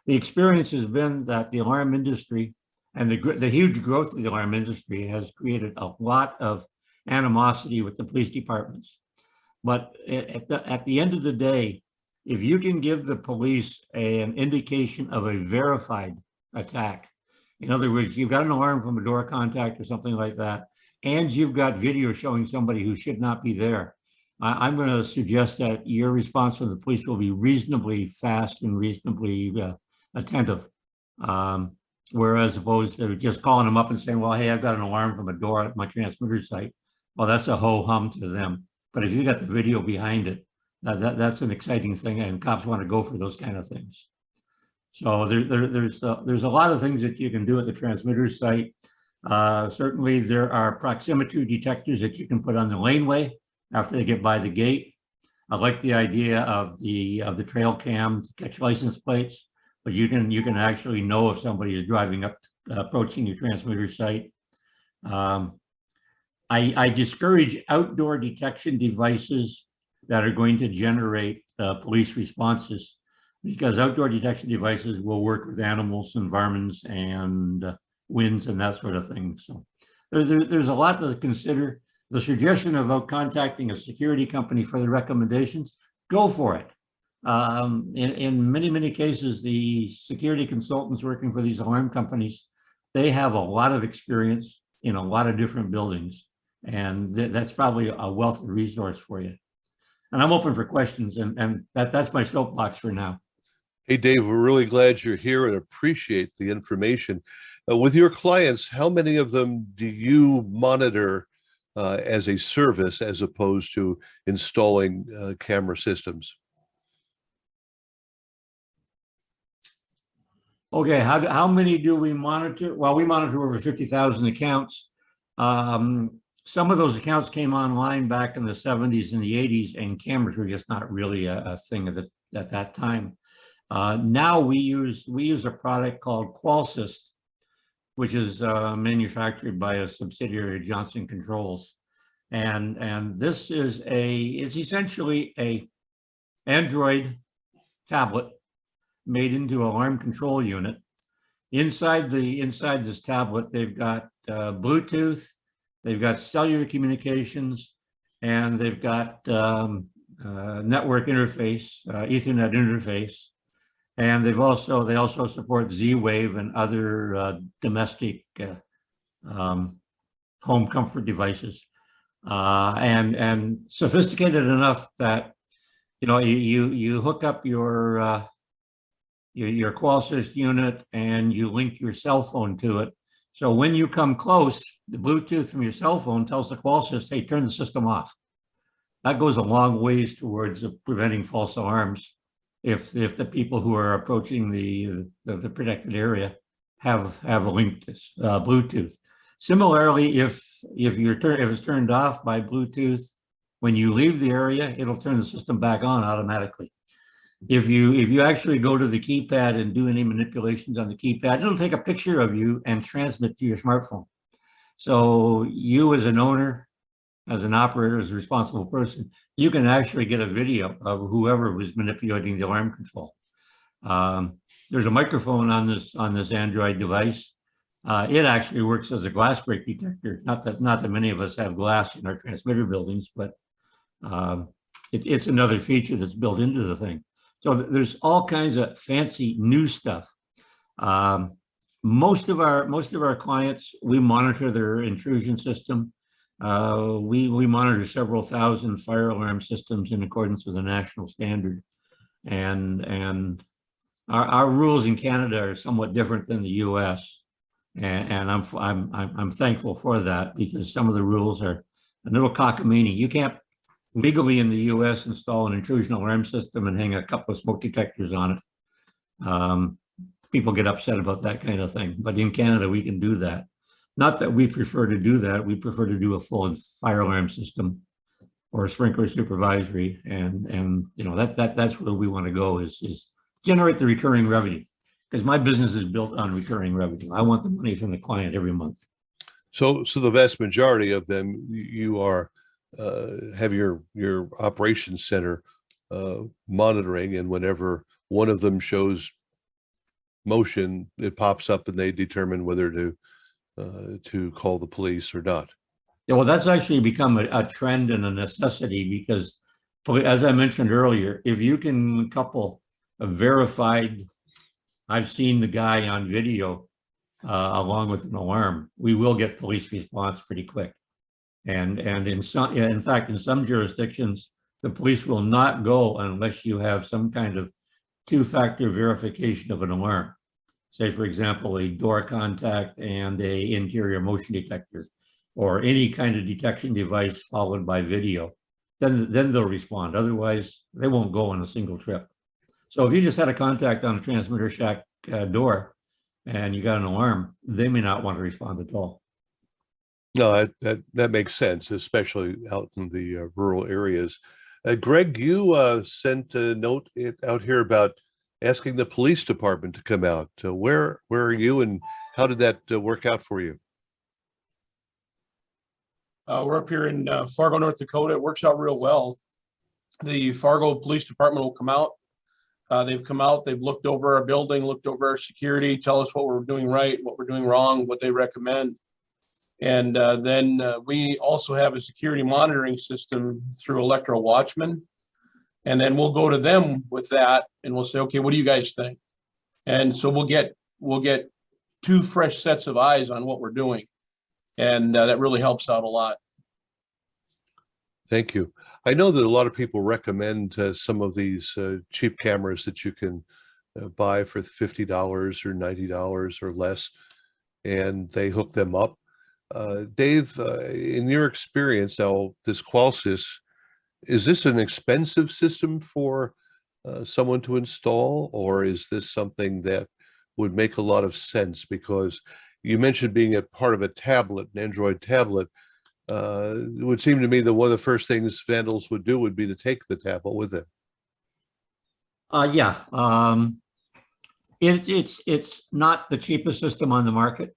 Speaker 11: The experience has been that the alarm industry and the huge growth of the alarm industry has created a lot of animosity with the police departments. But at the end of the day, if you can give the police an indication of a verified attack, in other words, you've got an alarm from a door contact or something like that, and you've got video showing somebody who should not be there, I'm going to suggest that your response from the police will be reasonably fast and reasonably attentive. Whereas opposed to just calling them up and saying, well, hey, I've got an alarm from a door at my transmitter site. Well, that's a ho-hum to them. But if you got the video behind it, that's an exciting thing, and cops want to go for those kind of things. So there's a lot of things that you can do at the transmitter site. Certainly there are proximity detectors that you can put on the laneway after they get by the gate. I like the idea of the trail cam to catch license plates, but you can actually know if somebody is driving up, approaching your transmitter site. I discourage outdoor detection devices that are going to generate police responses, because outdoor detection devices will work with animals, environments, and winds and that sort of thing. So there's a lot to consider. The suggestion about contacting a security company for the recommendations, go for it. In many cases, the security consultants working for these alarm companies, they have a lot of experience in a lot of different buildings, and that's probably a wealth of resource for you. And I'm open for questions, and that's my soapbox for now.
Speaker 1: Hey, Dave, we're really glad you're here and appreciate the information. With your clients, how many of them do you monitor as a service as opposed to installing camera systems?
Speaker 11: Okay, how many do we monitor? Well, we monitor over 50,000 accounts. Some of those accounts came online back in the 70s and the 80s, and cameras were just not really a thing at that time. Now we use a product called QualSys, which is manufactured by a subsidiary of Johnson Controls, and this is it's essentially a Android tablet made into an alarm control unit. Inside this tablet, they've got Bluetooth, they've got cellular communications, and they've got network interface, Ethernet interface, and they also support Z-Wave and other domestic home comfort devices, and sophisticated enough that you hook up your QualSys unit and you link your cell phone to it. So when you come close, the Bluetooth from your cell phone tells the QualSys, hey, turn the system off. That goes a long ways towards preventing false alarms if the people who are approaching the protected area have a linked Bluetooth. Similarly, if it's turned off by Bluetooth, when you leave the area, it'll turn the system back on automatically. If you actually go to the keypad and do any manipulations on the keypad, it'll take a picture of you and transmit to your smartphone. So you as an owner, as an operator, as a responsible person, you can actually get a video of whoever was manipulating the alarm control. There's a microphone on this Android device. It actually works as a glass break detector. Not that many of us have glass in our transmitter buildings, but it's another feature that's built into the thing. So there's all kinds of fancy new stuff. Most of our clients, we monitor their intrusion system. We monitor several thousand fire alarm systems in accordance with the national standard, and our rules in Canada are somewhat different than the U.S. And I'm thankful for that, because some of the rules are a little cockamamie. You can't legally in the U.S. install an intrusion alarm system and hang a couple of smoke detectors on it. People get upset about that kind of thing, but in Canada we can do that. Not that we prefer to do that. We prefer to do a full fire alarm system or a sprinkler supervisory, and that's where we want to go is generate the recurring revenue, because my business is built on recurring revenue. I want the money from the client every month.
Speaker 1: So the vast majority of them, you are have your operations center monitoring, and whenever one of them shows motion, it pops up and they determine whether to call the police or not.
Speaker 11: Yeah, well, that's actually become a trend and a necessity, because, as I mentioned earlier, if you can couple a verified, I've seen the guy on video along with an alarm, we will get police response pretty quick. And in fact, in some jurisdictions, the police will not go unless you have some kind of two-factor verification of an alarm. Say, for example, a door contact and a interior motion detector, or any kind of detection device followed by video. Then they'll respond. Otherwise, they won't go on a single trip. So if you just had a contact on a transmitter shack door and you got an alarm, they may not want to respond at all.
Speaker 1: No, that makes sense, especially out in the rural areas. Greg, you sent a note out here about asking the police department to come out. Where are you, and how did that work out for you?
Speaker 12: We're up here in Fargo, North Dakota. It works out real well. The Fargo Police Department will come out. They've come out, they've looked over our building, looked over our security, tell us what we're doing right, what we're doing wrong, what they recommend. And then we also have a security monitoring system through Electro Watchman. And then we'll go to them with that and we'll say, okay, what do you guys think? And so we'll get 2 fresh sets of eyes on what we're doing. And that really helps out a lot.
Speaker 1: Thank you. I know that a lot of people recommend some of these cheap cameras that you can buy for $50 or $90 or less, and they hook them up. Dave, in your experience now, this Qualsys, is this an expensive system for someone to install, or is this something that would make a lot of sense? Because you mentioned being a part of a tablet, an Android tablet. It would seem to me that one of the first things vandals would do would be to take the tablet with them.
Speaker 11: Yeah. It's not the cheapest system on the market,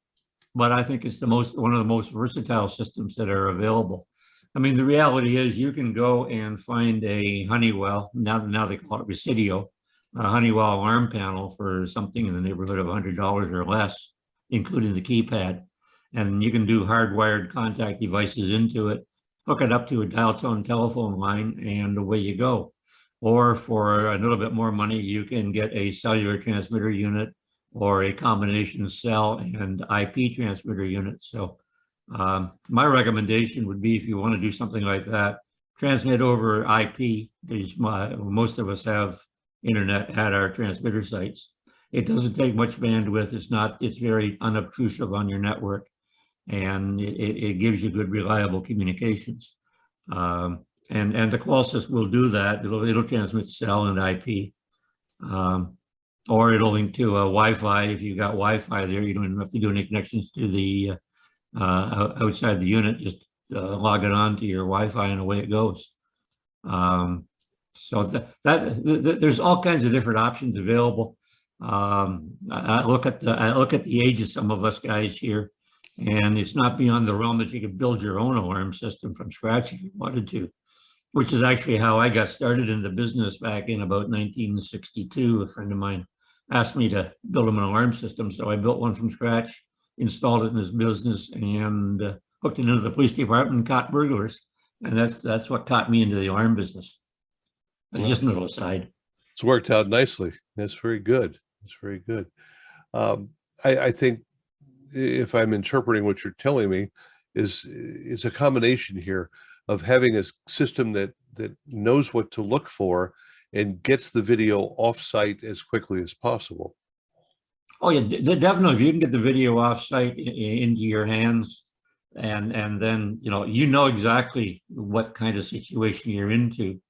Speaker 11: but I think it's one of the most versatile systems that are available. I mean, the reality is you can go and find a Honeywell, now they call it Residio, a Honeywell alarm panel for something in the neighborhood of $100 or less, including the keypad. And you can do hardwired contact devices into it, hook it up to a dial tone telephone line, and away you go. Or for a little bit more money, you can get a cellular transmitter unit or a combination cell and IP transmitter unit. So my recommendation would be, if you want to do something like that, transmit over IP, because most of us have internet at our transmitter sites. It doesn't take much bandwidth. It's very unobtrusive on your network, and it gives you good, reliable communications. And the Qualsys will do that. It'll transmit cell and IP, or it'll link to a Wi-Fi. If you've got Wi-Fi there, you don't even have to do any connections to the outside the unit. Just log it on to your Wi-Fi and away it goes. So there's all kinds of different options available. I look at the age of some of us guys here, and it's not beyond the realm that you could build your own alarm system from scratch if you wanted to, which is actually how I got started in the business back in about 1962. A friend of mine asked me to build him an alarm system, so I built one from scratch, installed it in his business, and hooked it into the police department and caught burglars. And that's what caught me into the alarm business. Just a little aside.
Speaker 1: It's worked out nicely. That's very good. That's very good. I think, if I'm interpreting what you're telling me, is it's a combination here of having a system that knows what to look for and gets the video off-site as quickly as possible.
Speaker 11: Oh yeah, definitely. If you can get the video off-site into your hands, and then you know exactly what kind of situation you're into,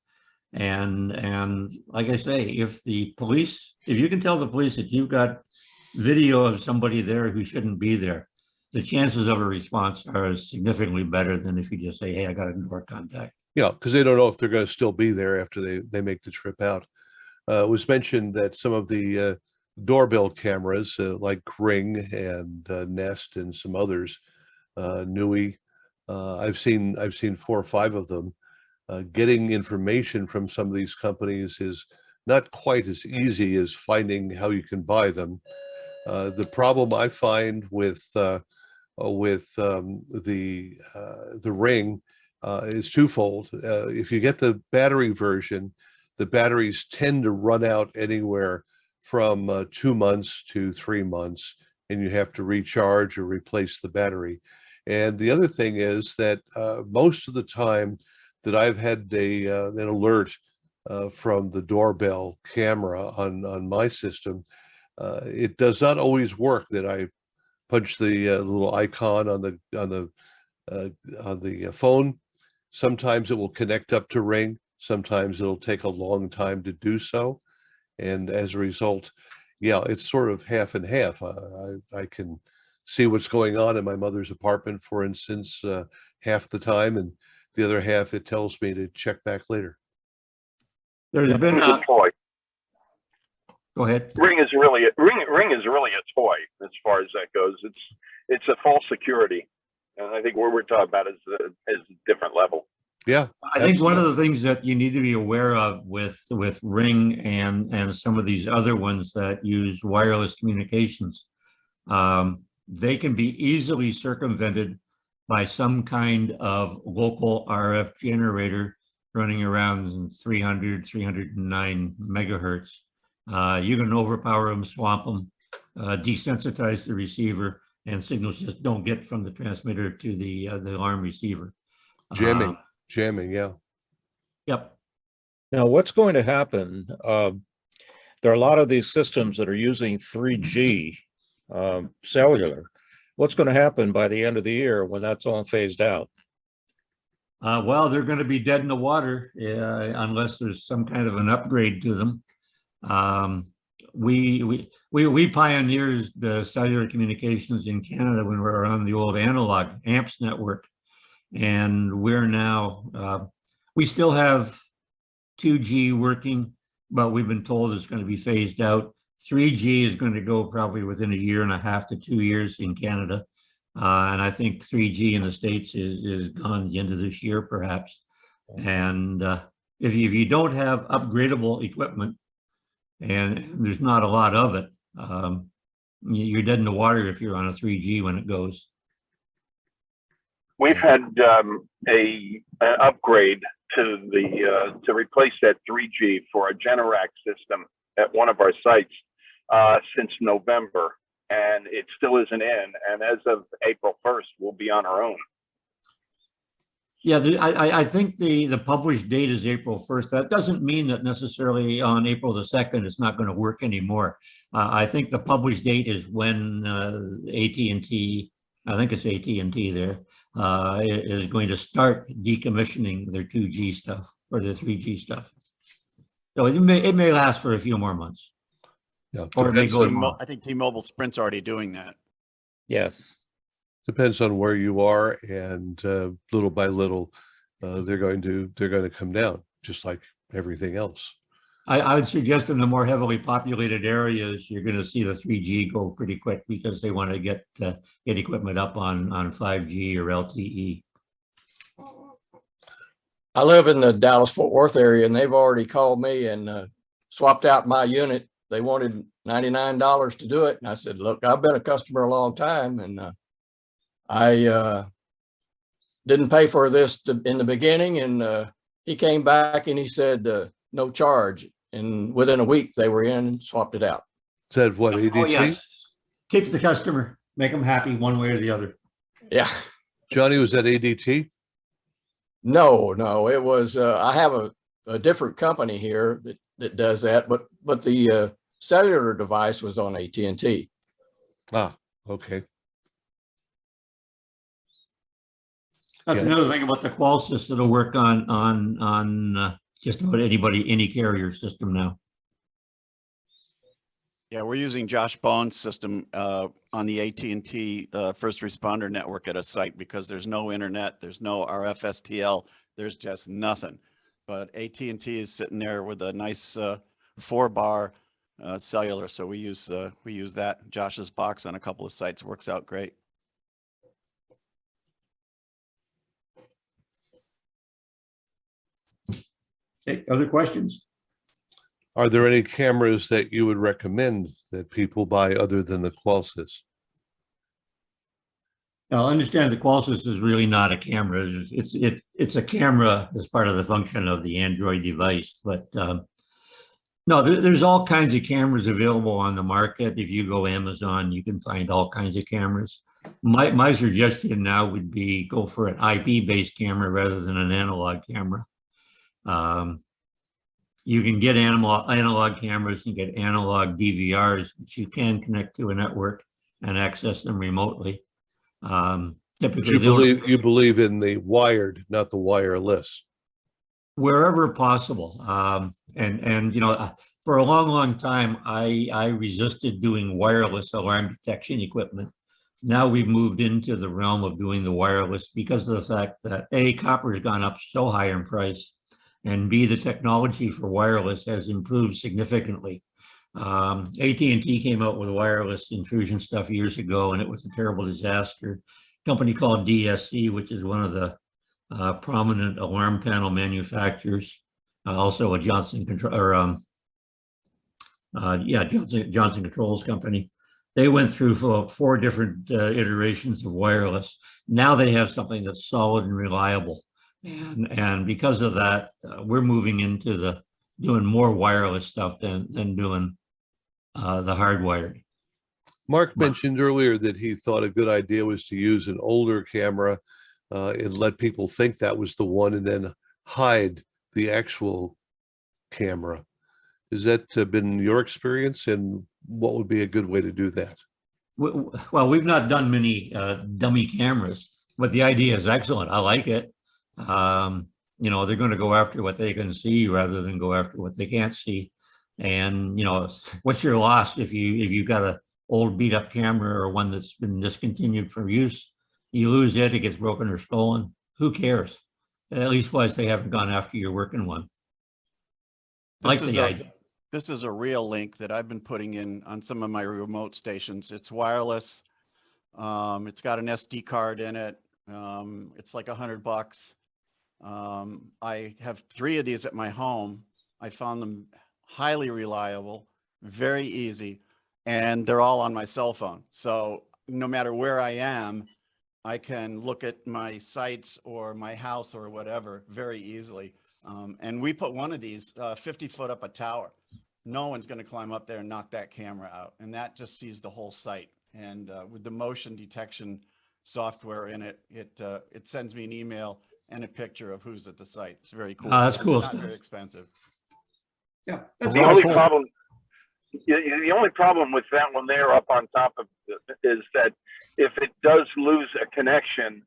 Speaker 11: and like I say, if you can tell the police that you've got video of somebody there who shouldn't be there, the chances of a response are significantly better than if you just say, hey, I got to ignore contact.
Speaker 1: Yeah, because they don't know if they're going to still be there after they make the trip out. It was mentioned that some of the doorbell cameras like Ring and Nest and some others, Nui, I've seen 4 or 5 of them. Getting information from some of these companies is not quite as easy as finding how you can buy them. The problem I find with the Ring is twofold. If you get the battery version, the batteries tend to run out anywhere from 2 months to 3 months, and you have to recharge or replace the battery. And the other thing is that most of the time that I've had an alert from the doorbell camera on my system, it does not always work that I punch the little icon on the phone. Sometimes it will connect up to Ring. Sometimes it'll take a long time to do so. And as a result, yeah, it's sort of half and half. I can see what's going on in my mother's apartment, for instance, half the time, and the other half it tells me to check back later.
Speaker 11: There's been a toy. Go ahead.
Speaker 13: Ring is really a toy as far as that goes. It's a false security, And I think what we're talking about is a different level.
Speaker 1: Yeah.
Speaker 11: I think one of the things that you need to be aware of with Ring and some of these other ones that use wireless communications, they can be easily circumvented by some kind of local RF generator running around 300, 309 megahertz. You can overpower them, swamp them, desensitize the receiver, and signals just don't get from the transmitter to the alarm receiver.
Speaker 1: Jamming, yeah.
Speaker 11: Yep.
Speaker 4: Now, what's going to happen? There are a lot of these systems that are using 3G cellular. What's going to happen by the end of the year when that's all phased out?
Speaker 11: Well, they're going to be dead in the water unless there's some kind of an upgrade to them. We pioneered the cellular communications in Canada when we were on the old analog AMPS network, and we're now we still have 2G working, but we've been told it's going to be phased out. 3G is going to go probably within 1.5 years to 2 years in Canada. And I think 3G in the States is gone at the end of this year, perhaps. And if you don't have upgradable equipment, and there's not a lot of it, you're dead in the water if you're on a 3G when it goes.
Speaker 13: We've had an upgrade to replace that 3G for a Generac system at one of our sites since November, and it still isn't in. And as of April 1st, we'll be on our own.
Speaker 11: Yeah, I think the published date is April 1st. That doesn't mean that necessarily on April the 2nd it's not going to work anymore. I think the published date is when AT&T, I think it's AT&T there, is going to start decommissioning their 2G stuff or their 3G stuff. So it may last for a few more months.
Speaker 1: Yeah,
Speaker 11: or it may go tomorrow.
Speaker 5: I think T-Mobile Sprint's already doing that.
Speaker 4: Yes.
Speaker 1: Depends on where you are, and little by little, they're going to come down, just like everything else.
Speaker 11: I would suggest in the more heavily populated areas, you're going to see the 3G go pretty quick because they want to get equipment up on 5G or LTE.
Speaker 14: I live in the Dallas-Fort Worth area, and they've already called me and swapped out my unit. They wanted $99 to do it, and I said, "Look, I've been a customer a long time, and I didn't pay for this in the beginning." And he came back and he said, "No charge." And within a week, they were in and swapped it out.
Speaker 1: Said what, ADT?
Speaker 11: Oh, yes. Keep the customer, make them happy one way or the other.
Speaker 14: Yeah.
Speaker 1: Johnny, was that ADT?
Speaker 14: No, it was, I have a different company here that does that, but the cellular device was on AT&T.
Speaker 1: Ah, okay.
Speaker 11: That's another thing about the Qualsys that'll work on just about any carrier system now.
Speaker 5: Yeah, we're using Josh Bone's system on the AT&T first responder network at a site because there's no internet, there's no RFSTL, there's just nothing. But AT&T is sitting there with a nice 4-bar cellular, so we use that. Josh's box on a couple of sites works out great.
Speaker 11: Okay, other questions?
Speaker 1: Are there any cameras that you would recommend that people buy other than the Qualsys?
Speaker 11: Now, understand the Qualsys is really not a camera. It's a camera as part of the function of the Android device. But no, there's all kinds of cameras available on the market. If you go Amazon, you can find all kinds of cameras. My suggestion now would be go for an IP-based camera rather than an analog camera. You can get analog cameras, you can get analog DVRs, which you can connect to a network and access them remotely. Typically,
Speaker 1: you believe in the wired, not the wireless.
Speaker 11: Wherever possible. And you know, for a long time, I resisted doing wireless alarm detection equipment. Now we've moved into the realm of doing the wireless because of the fact that A, copper has gone up so high in price, and B, the technology for wireless has improved significantly. AT&T came out with wireless intrusion stuff years ago, and it was a terrible disaster company called DSC, which is one of the prominent alarm panel manufacturers. Also a Johnson Control, or Johnson Controls company. They went through four different iterations of wireless. Now they have something that's solid and reliable. And because of that, we're moving into doing more wireless stuff than doing the hardwired.
Speaker 1: Mark mentioned earlier that he thought a good idea was to use an older camera and let people think that was the one and then hide the actual camera. Has that been your experience, and what would be a good way to do that?
Speaker 11: Well, we've not done many dummy cameras, but the idea is excellent. I like it. You know, they're going to go after what they can see rather than go after what they can't see. And, you know, what's your loss if you've got an old beat up camera or one that's been discontinued from use? You lose it, it gets broken or stolen. Who cares? At least wise they haven't gone after your working one. Like the idea.
Speaker 5: This is a real link that I've been putting in on some of my remote stations. It's wireless. It's got an SD card in it. It's like $100. I have 3 of these at my home. I found them highly reliable, very easy, and they're all on my cell phone. So no matter where I am, I can look at my sites or my house or whatever very easily. And we put one of these 50 foot up a tower. No one's going to climb up there and knock that camera out. And that just sees the whole site. And with the motion detection software in it, it sends me an email and a picture of who's at the site. It's very cool.
Speaker 11: That's cool.
Speaker 5: Not very expensive.
Speaker 11: Yeah.
Speaker 13: The only problem, the only problem with that one there up on top of it is that if it does lose a connection,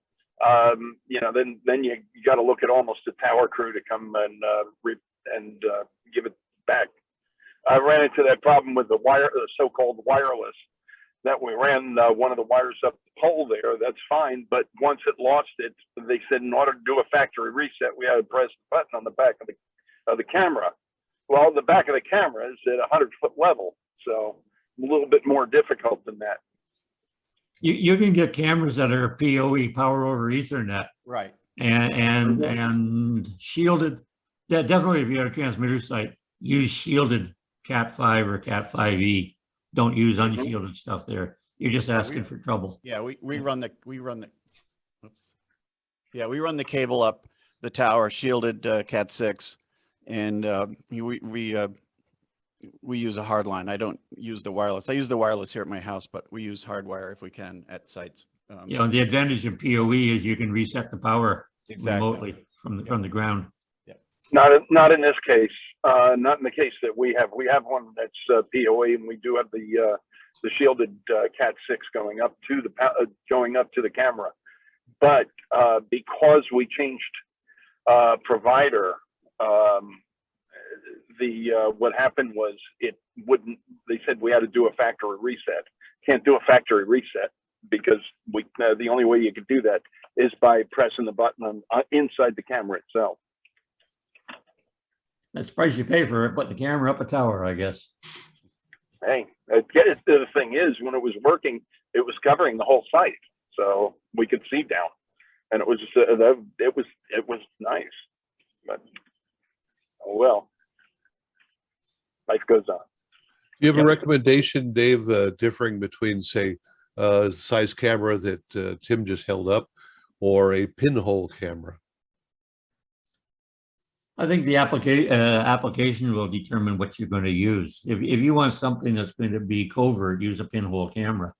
Speaker 13: you know, then you got to look at almost a tower crew to come and give it back. I ran into that problem with the so-called wireless, that we ran one of the wires up the pole there. That's fine, but once it lost it, they said in order to do a factory reset, we had to press the button on the back of the camera. Well, the back of the camera is at 100-foot level, so a little bit more difficult than that.
Speaker 11: You can get cameras that are PoE, power over Ethernet,
Speaker 5: Right.
Speaker 11: and shielded. That definitely, if you have a transmitter site, use shielded Cat5 or Cat5e. Don't use unshielded stuff there. You're just asking for trouble.
Speaker 5: Yeah, we run the cable up the tower, shielded Cat6, and we use a hard line. I don't use the wireless. I use the wireless here at my house, but we use hardwire if we can at sites.
Speaker 11: You know, the advantage of PoE is you can reset the power remotely from the ground.
Speaker 5: Yeah.
Speaker 13: Not in this case. Not in the case that we have. We have one that's PoE, and we do have the shielded Cat6 going up to the camera. But because we changed provider, what happened was it wouldn't. They said we had to do a factory reset. Can't do a factory reset because the only way you could do that is by pressing the button inside the camera itself.
Speaker 11: That's the price you pay for it, putting the camera up a tower, I guess.
Speaker 13: Hey, the thing is, when it was working, it was covering the whole site, so we could see down, and it was nice. But oh well, life goes on.
Speaker 1: Do you have a recommendation, Dave, differing between, say, size camera that Tim just held up, or a pinhole camera?
Speaker 11: I think the application will determine what you're going to use. If you want something that's going to be covert, use a pinhole camera.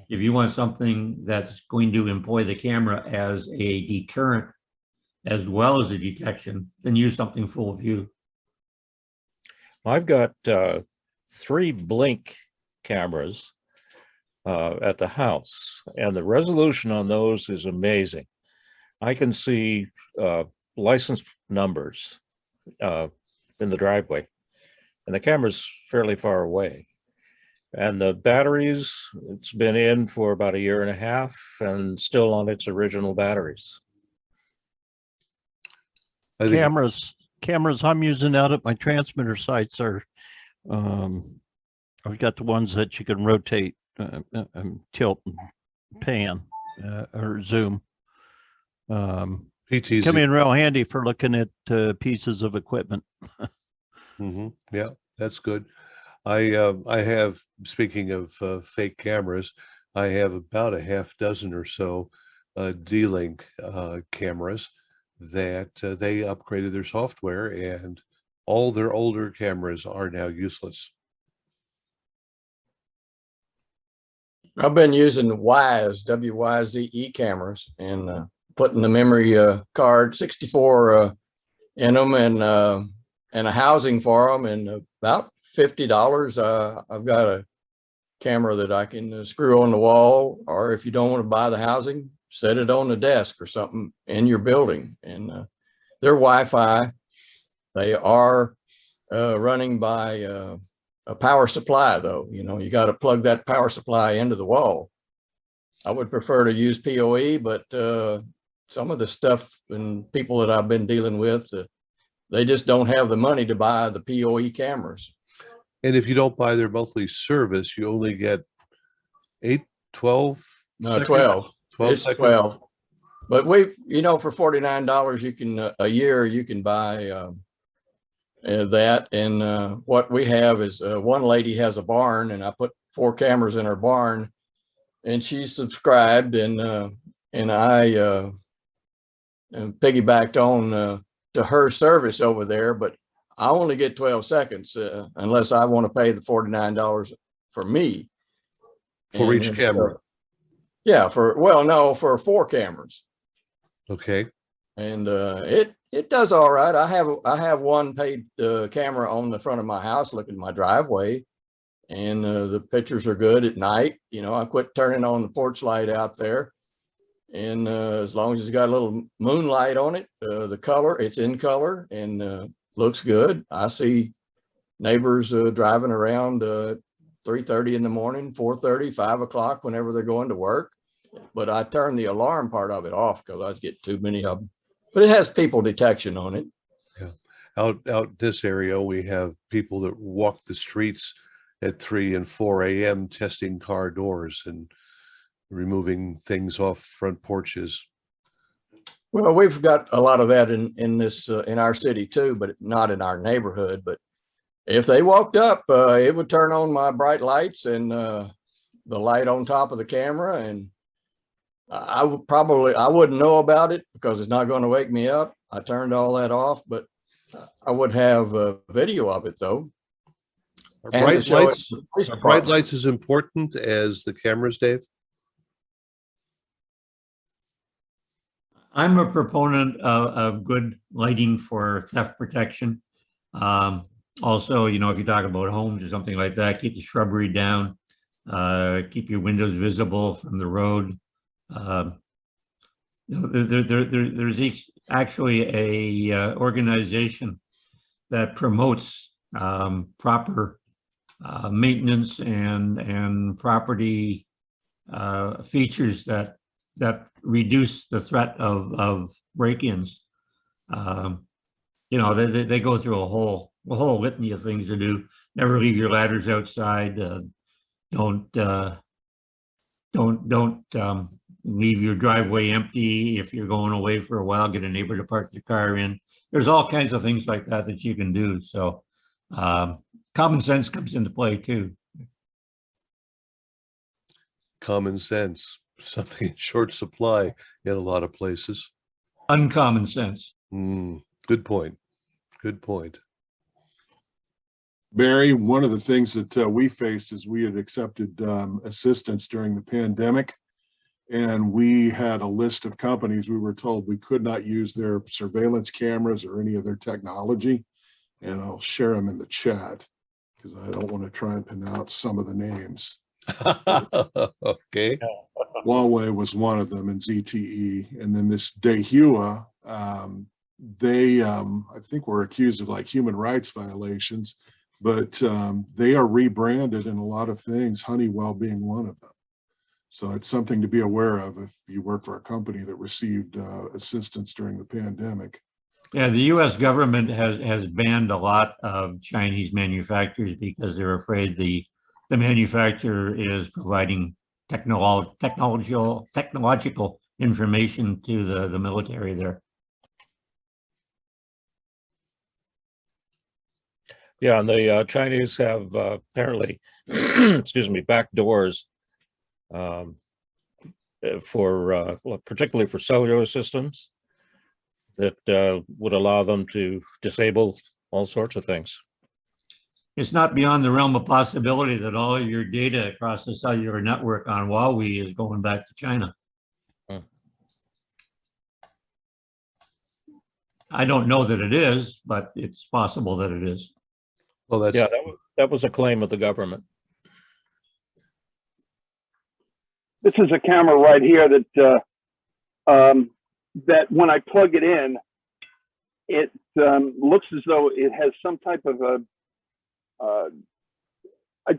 Speaker 11: If you want something that's going to employ the camera as a deterrent as well as a detection, then use something full view.
Speaker 4: I've got 3 blink cameras at the house, and the resolution on those is amazing. I can see license numbers in the driveway, and the camera's fairly far away. And the batteries, it's been in for about 1.5 years and still on its original batteries.
Speaker 3: Cameras I'm using out at my transmitter sites are, I've got the ones that you can rotate, tilt, and pan. or Zoom.
Speaker 1: PTZ.
Speaker 3: Come in real handy for looking at pieces of equipment.
Speaker 1: Yeah, that's good. I have, speaking of fake cameras, I have about a half dozen or so D-Link cameras that they upgraded their software, and all their older cameras are now useless.
Speaker 14: I've been using WYZE, WYZE cameras and putting the memory card 64 in them and a housing for them, and about $50. I've got a camera that I can screw on the wall, or if you don't want to buy the housing, set it on the desk or something in your building. And they're Wi-Fi. They are running by a power supply, though. You know, you got to plug that power supply into the wall. I would prefer to use PoE, but some of the stuff and people that I've been dealing with, they just don't have the money to buy the PoE cameras.
Speaker 1: And if you don't buy their monthly service, you only get 12
Speaker 14: No,
Speaker 1: seconds?
Speaker 14: 12.
Speaker 1: 12
Speaker 14: It's
Speaker 1: seconds?
Speaker 14: 12. But you know, for $49, you can a year, you can buy that. And what we have is one lady has a barn, and I put 4 cameras in her barn, and she's subscribed, and I piggybacked on to her service over there, but I only get 12 seconds unless I want to pay the $49 for me.
Speaker 1: For
Speaker 14: And
Speaker 1: each camera?
Speaker 14: Yeah, for 4 cameras.
Speaker 1: Okay.
Speaker 14: And it does all right. I have one paid camera on the front of my house looking at my driveway, and the pictures are good at night. You know, I quit turning on the porch light out there, and as long as it's got a little moonlight on it, the color, it's in color and looks good. I see neighbors driving around 3:30 in the morning, 4:30, 5 o'clock, whenever they're going to work. But I turn the alarm part of it off because I get too many of them. But it has people detection on it.
Speaker 1: Yeah. Out this area, we have people that walk the streets at 3 and 4 a.m. testing car doors and removing things off front porches.
Speaker 14: Well, we've got a lot of that in this in our city too, but not in our neighborhood. But if they walked up, it would turn on my bright lights and the light on top of the camera, and I wouldn't know about it because it's not going to wake me up. I turned all that off, but I would have a video of it though.
Speaker 1: Are bright lights as important as the cameras, Dave?
Speaker 11: I'm a proponent of good lighting for theft protection. Also, you know, if you talk about homes or something like that, keep the shrubbery down, keep your windows visible from the road. You know, there's actually a organization that promotes proper maintenance and property features that reduce the threat of break-ins. You know, they go through a whole litany of things to do. Never leave your ladders outside. Don't leave your driveway empty if you're going away for a while. Get a neighbor to park the car in. There's all kinds of things like that you can do. So common sense comes into play too.
Speaker 1: Common sense, something in short supply in a lot of places.
Speaker 11: Uncommon sense.
Speaker 1: Good point. Good point.
Speaker 8: Barry, one of the things that we faced is we had accepted assistance during the pandemic, and we had a list of companies we were told we could not use their surveillance cameras or any of their technology. And I'll share them in the chat because I don't want to try and pronounce some of the names.
Speaker 1: Okay.
Speaker 8: Huawei was one of them, and ZTE. And then this Dehua, they, I think were accused of like human rights violations, but they are rebranded in a lot of things, Honeywell being one of them. So it's something to be aware of if you work for a company that received assistance during the pandemic.
Speaker 11: Yeah, the U.S. government has banned a lot of Chinese manufacturers because they're afraid the manufacturer is providing technological information to the military there.
Speaker 4: Yeah, and the Chinese have apparently, excuse me, back doors for particularly for cellular systems that would allow them to disable all sorts of things.
Speaker 11: It's not beyond the realm of possibility that all your data across the cellular network on Huawei is going back to China. I don't know that it is, but it's possible that it is.
Speaker 1: Well, that's
Speaker 4: Yeah, that was a claim of the government.
Speaker 13: This is a camera right here that that when I plug it in, it looks as though it has some type of a.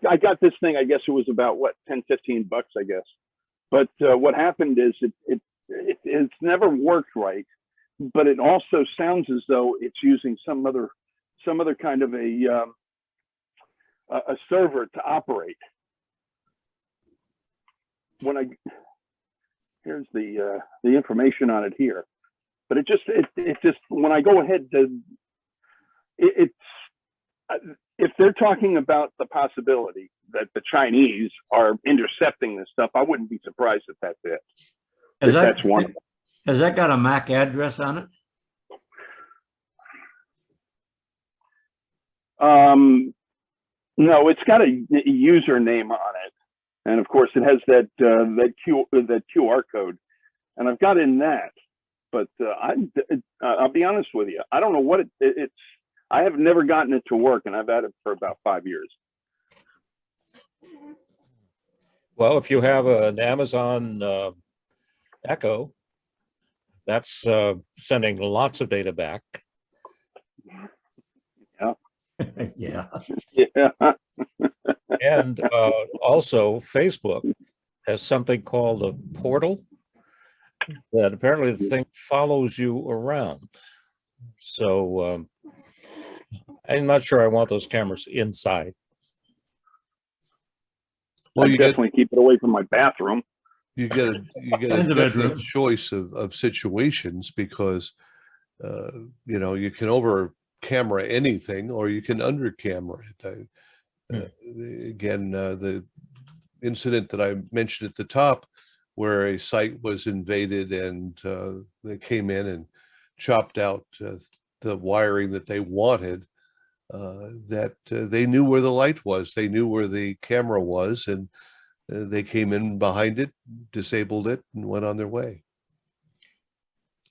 Speaker 13: I got this thing. I guess it was about what, 10, 15 bucks, I guess. But what happened is it's never worked right. But it also sounds as though it's using some other kind of a server to operate. When here's the information on it here, but it just when I go ahead to it's if they're talking about the possibility that the Chinese are intercepting this stuff, I wouldn't be surprised if that's it. That's one of them.
Speaker 11: Has that got a MAC address on it?
Speaker 13: No, it's got a username on it, and of course it has that QR code, and I've got in that. But I'll be honest with you, I don't know what it's. I have never gotten it to work, and I've had it for about 5 years.
Speaker 4: Well, if you have an Amazon Echo, that's sending lots of data back.
Speaker 13: Yeah.
Speaker 11: Yeah.
Speaker 13: Yeah.
Speaker 4: And also Facebook has something called a portal that apparently the thing follows you around. So I'm not sure I want those cameras inside.
Speaker 13: Well, you definitely keep it away from my bathroom.
Speaker 1: You get a definite choice of situations because you know, you can over camera anything or you can under camera it. Again, the incident that I mentioned at the top where a site was invaded and they came in and chopped out the wiring that they wanted, that they knew where the light was, they knew where the camera was, and they came in behind it, disabled it, and went on their way.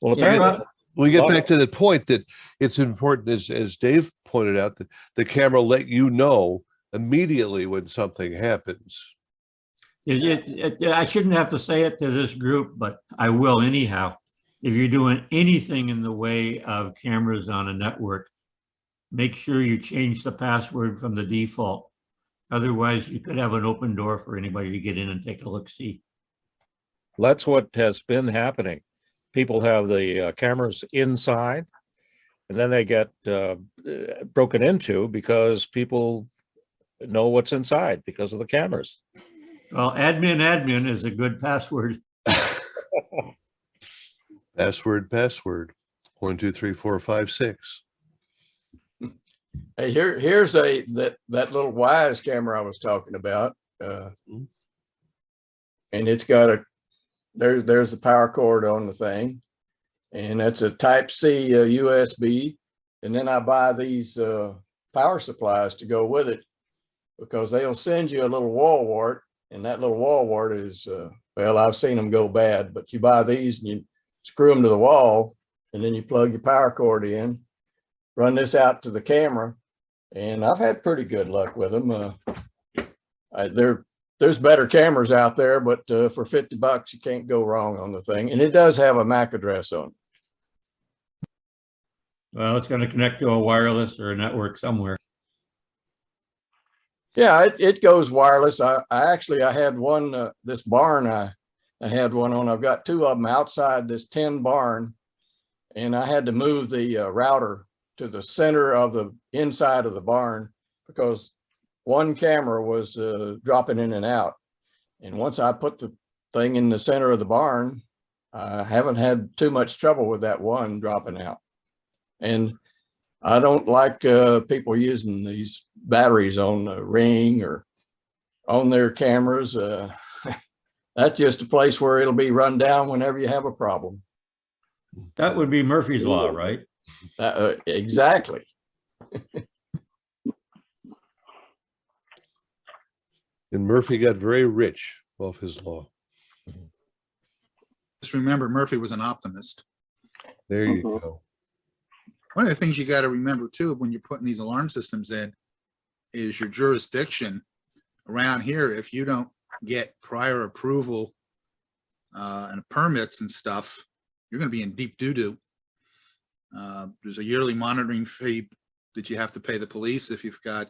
Speaker 4: Well, apparently,
Speaker 1: we get back to the point that it's important, as Dave pointed out, that the camera let you know immediately when something happens.
Speaker 11: I shouldn't have to say it to this group, but I will anyhow. If you're doing anything in the way of cameras on a network, make sure you change the password from the default. Otherwise, you could have an open door for anybody to get in and take a look-see.
Speaker 4: That's what has been happening. People have the cameras inside, and then they get broken into because people know what's inside because of the cameras.
Speaker 11: Well, admin is a good password.
Speaker 1: Password. 1, 2, 3, 4, 5, 6.
Speaker 14: Hey, here's that little Wise camera I was talking about, and it's got there's the power cord on the thing, and that's a Type-C USB, and then I buy these power supplies to go with it because they'll send you a little wall wart, and that little wall wart is well, I've seen them go bad, but you buy these and you screw them to the wall, and then you plug your power cord in, run this out to the camera, and I've had pretty good luck with them. There's better cameras out there, but for $50, you can't go wrong on the thing. And it does have a MAC address on it.
Speaker 11: Well, it's going to connect to a wireless or a network somewhere.
Speaker 14: Yeah, it goes wireless. I had one, this barn I had one on. I've got 2 of them outside this tin barn, and I had to move the router to the center of the inside of the barn because one camera was dropping in and out. And once I put the thing in the center of the barn, I haven't had too much trouble with that one dropping out. And I don't like people using these batteries on the Ring or on their cameras. That's just a place where it'll be run down whenever you have a problem.
Speaker 11: That would be Murphy's Law, right?
Speaker 14: Exactly.
Speaker 1: And Murphy got very rich off his law.
Speaker 9: Just remember, Murphy was an optimist.
Speaker 1: There you go.
Speaker 9: One of the things you got to remember too, when you're putting these alarm systems in, is your jurisdiction around here. If you don't get prior approval and permits and stuff, you're going to be in deep doo-doo. There's a yearly monitoring fee that you have to pay the police if you've got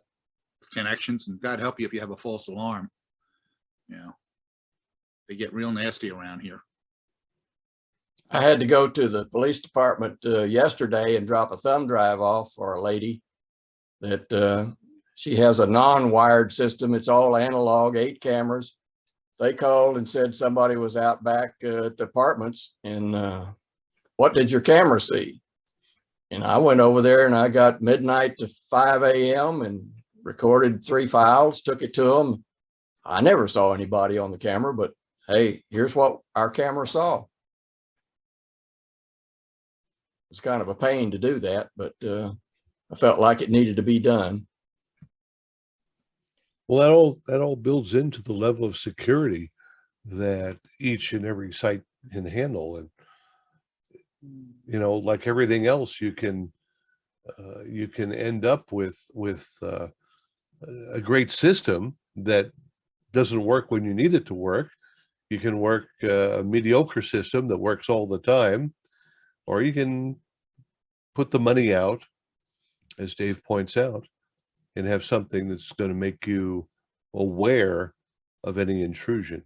Speaker 9: connections, and God help you if you have a false alarm. You know, they get real nasty around here.
Speaker 14: I had to go to the police department yesterday and drop a thumb drive off for a lady that she has a non-wired system. It's all analog, 8 cameras. They called and said somebody was out back at the apartments, and what did your camera see? And I went over there and I got midnight to 5 a.m. and recorded 3 files, took it to them. I never saw anybody on the camera, but hey, here's what our camera saw. It's kind of a pain to do that, but I felt like it needed to be done.
Speaker 1: Well, that all builds into the level of security that each and every site can handle. And, you know, like everything else, you can end up with a great system that doesn't work when you need it to work. You can work a mediocre system that works all the time, or you can put the money out, as Dave points out, and have something that's going to make you aware of any intrusion.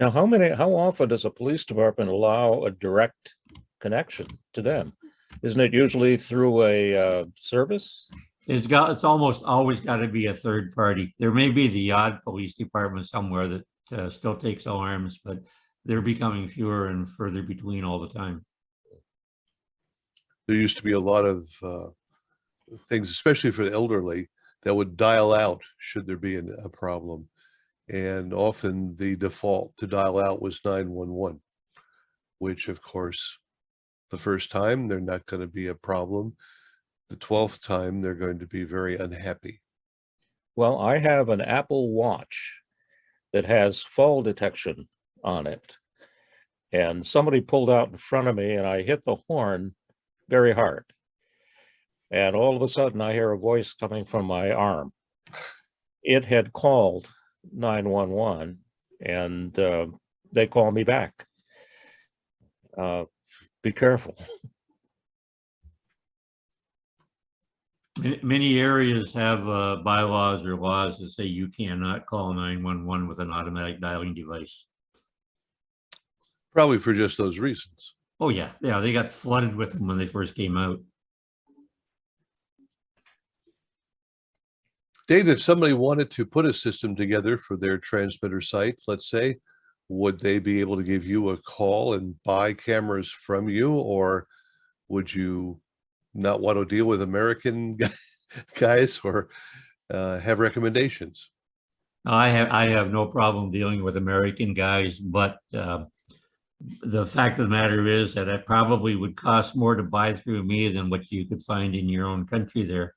Speaker 4: Now, how often does a police department allow a direct connection to them? Isn't it usually through a service?
Speaker 11: It's almost always got to be a third party. There may be the odd police department somewhere that still takes alarms, but they're becoming fewer and further between all the time.
Speaker 1: There used to be a lot of things, especially for the elderly, that would dial out should there be a problem. And often the default to dial out was 911, which of course, the first time they're not going to be a problem. The 12th time they're going to be very unhappy.
Speaker 4: Well, I have an Apple Watch that has fall detection on it. And somebody pulled out in front of me and I hit the horn very hard. And all of a sudden I hear a voice coming from my arm. It had called 911 and they call me back. Be careful.
Speaker 11: Many areas have bylaws or laws that say you cannot call 911 with an automatic dialing device.
Speaker 1: Probably for just those reasons.
Speaker 11: Oh yeah, they got flooded with them when they first came out.
Speaker 1: Dave, if somebody wanted to put a system together for their transmitter site, let's say, would they be able to give you a call and buy cameras from you, or would you not want to deal with American guys, or have recommendations?
Speaker 11: I have no problem dealing with American guys, but the fact of the matter is that it probably would cost more to buy through me than what you could find in your own country there.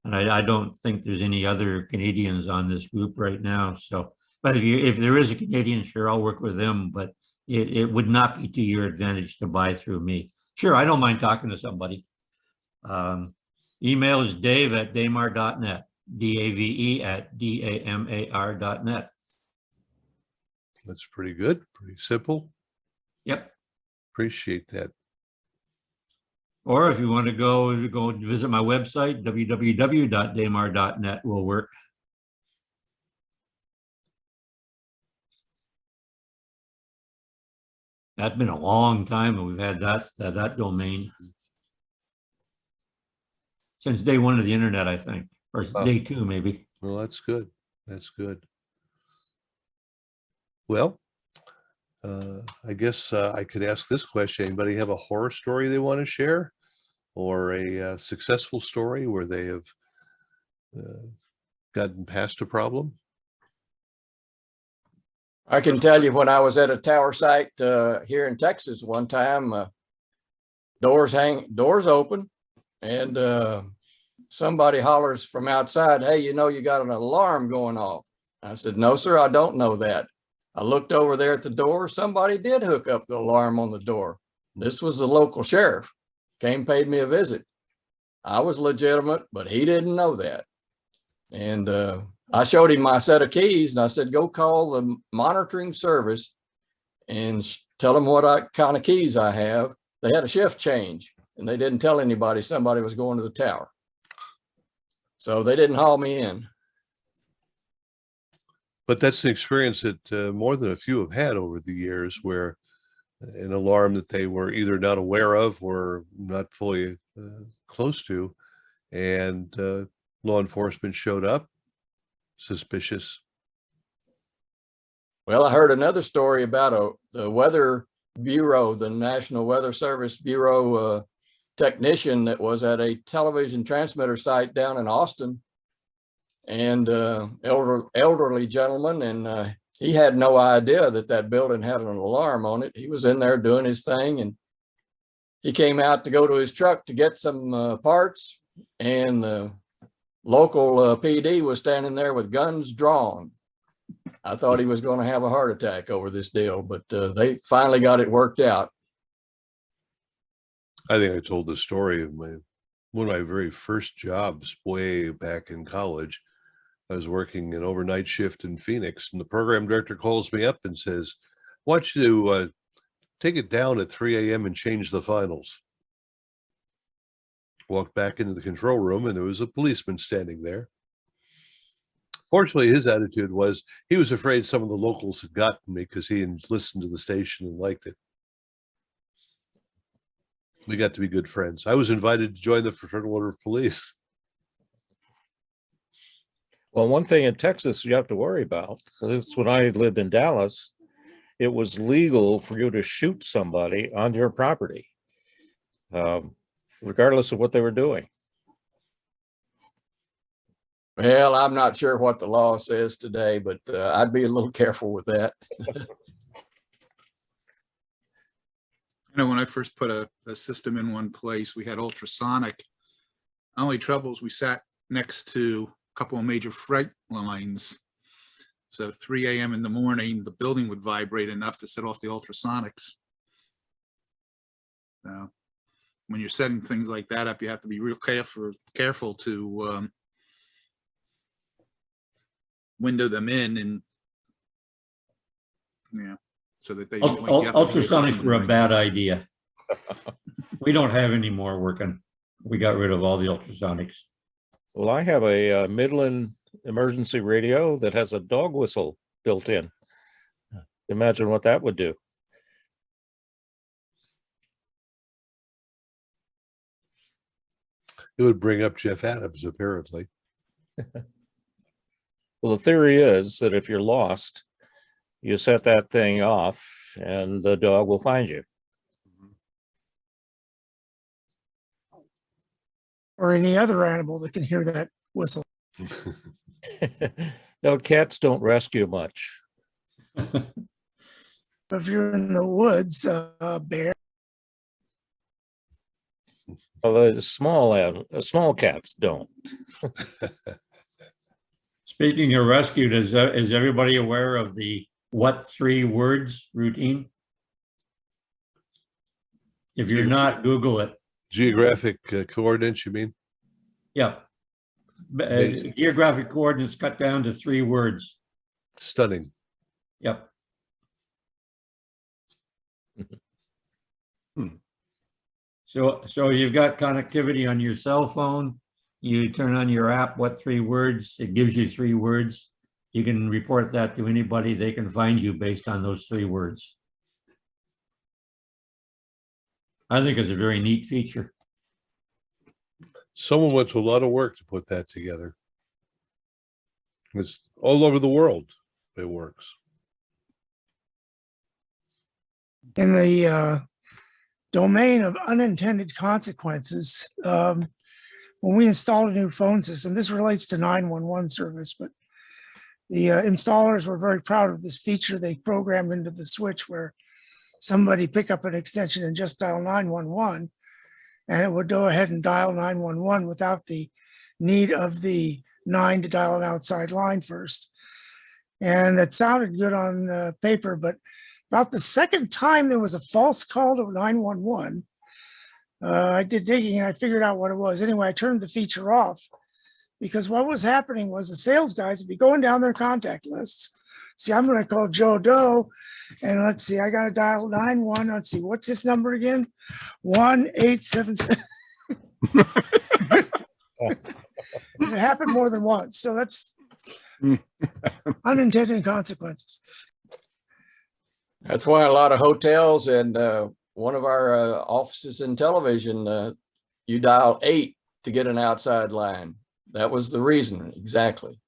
Speaker 11: And I don't think there's any other Canadians on this group right now. So, but if there is a Canadian, sure, I'll work with them, but it would not be to your advantage to buy through me. Sure, I don't mind talking to somebody. Email is dave@damar.net, DAVE@DAMAR.net.
Speaker 1: That's pretty good, pretty simple.
Speaker 11: Yep.
Speaker 1: Appreciate that.
Speaker 11: Or if you want to go visit my website, www.damar.net will work. That's been a long time and we've had that domain since day one of the internet, I think, or day two maybe.
Speaker 1: Well, that's good. That's good. Well, I guess I could ask this question. Anybody have a horror story they want to share, or a successful story where they have gotten past a problem?
Speaker 14: I can tell you when I was at a tower site here in Texas one time, doors open, and somebody hollers from outside, "Hey, you know, you got an alarm going off." I said, "No, sir, I don't know that." I looked over there at the door. Somebody did hook up the alarm on the door. This was the local sheriff. Came, paid me a visit. I was legitimate, but he didn't know that. And I showed him my set of keys and I said, "Go call the monitoring service and tell them what kind of keys I have." They had a shift change and they didn't tell anybody somebody was going to the tower. So they didn't haul me in.
Speaker 1: But that's an experience that more than a few have had over the years, where an alarm that they were either not aware of or not fully close to, and law enforcement showed up suspicious.
Speaker 14: Well, I heard another story about the Weather Bureau, the National Weather Service Bureau technician that was at a television transmitter site down in Austin, and elderly gentleman, and he had no idea that that building had an alarm on it. He was in there doing his thing, and he came out to go to his truck to get some parts, and the local PD was standing there with guns drawn. I thought he was going to have a heart attack over this deal, but they finally got it worked out.
Speaker 1: I think I told the story of one of my very first jobs way back in college. I was working an overnight shift in Phoenix, and the program director calls me up and says, "I want you to take it down at 3 a.m. and change the finals." Walked back into the control room, and there was a policeman standing there. Fortunately, his attitude was he was afraid some of the locals had gotten me because he had listened to the station and liked it. We got to be good friends. I was invited to join the Fraternal Order of Police.
Speaker 4: Well, one thing in Texas you have to worry about, so this when I lived in Dallas, it was legal for you to shoot somebody on your property, regardless of what they were doing.
Speaker 14: Well, I'm not sure what the law says today, but I'd be a little careful with that.
Speaker 9: I know when I first put a system in one place, we had ultrasonic. Only trouble is we sat next to a couple of major freight lines. So 3 a.m. in the morning, the building would vibrate enough to set off the ultrasonics. So when you're setting things like that up, you have to be real careful to window them in, and yeah, so that they don't wake you up.
Speaker 11: Ultrasonics were a bad idea. We don't have any more working. We got rid of all the ultrasonics.
Speaker 4: Well, I have a Midland emergency radio that has a dog whistle built in. Imagine what that would do.
Speaker 1: It would bring up Jeff Adams, apparently.
Speaker 4: Well, the theory is that if you're lost, you set that thing off and the dog will find you.
Speaker 7: Or any other animal that can hear that whistle.
Speaker 4: No, cats don't rescue much.
Speaker 7: If you're in the woods, bear.
Speaker 4: Well, the small cats don't.
Speaker 11: Speaking of rescued, is everybody aware of the what 3 words routine? If you're not, Google it.
Speaker 1: Geographic coordinates, you mean?
Speaker 11: Yeah. Geographic coordinates cut down to 3 words.
Speaker 1: Stunning.
Speaker 11: Yep. So you've got connectivity on your cell phone. You turn on your app, what 3 words? It gives you 3 words. You can report that to anybody. They can find you based on those 3 words. I think it's a very neat feature.
Speaker 1: Someone went to a lot of work to put that together. It's all over the world. It works.
Speaker 7: In the domain of unintended consequences, when we installed a new phone system, this relates to 911 service, but the installers were very proud of this feature they programmed into the switch where somebody pick up an extension and just dial 911, and it would go ahead and dial 911 without the need of the 9 to dial an outside line first. And it sounded good on paper, but about the second time there was a false call to 911, I did digging and I figured out what it was. Anyway, I turned the feature off because what was happening was the sales guys would be going down their contact lists. See, I'm going to call Joe Doe, and let's see, I got to dial 911. Let's see, what's this number again? 1877. It happened more than once, so that's unintended consequences.
Speaker 14: That's why a lot of hotels and one of our offices in television, you dial 8 to get an outside line. That was the reason, exactly.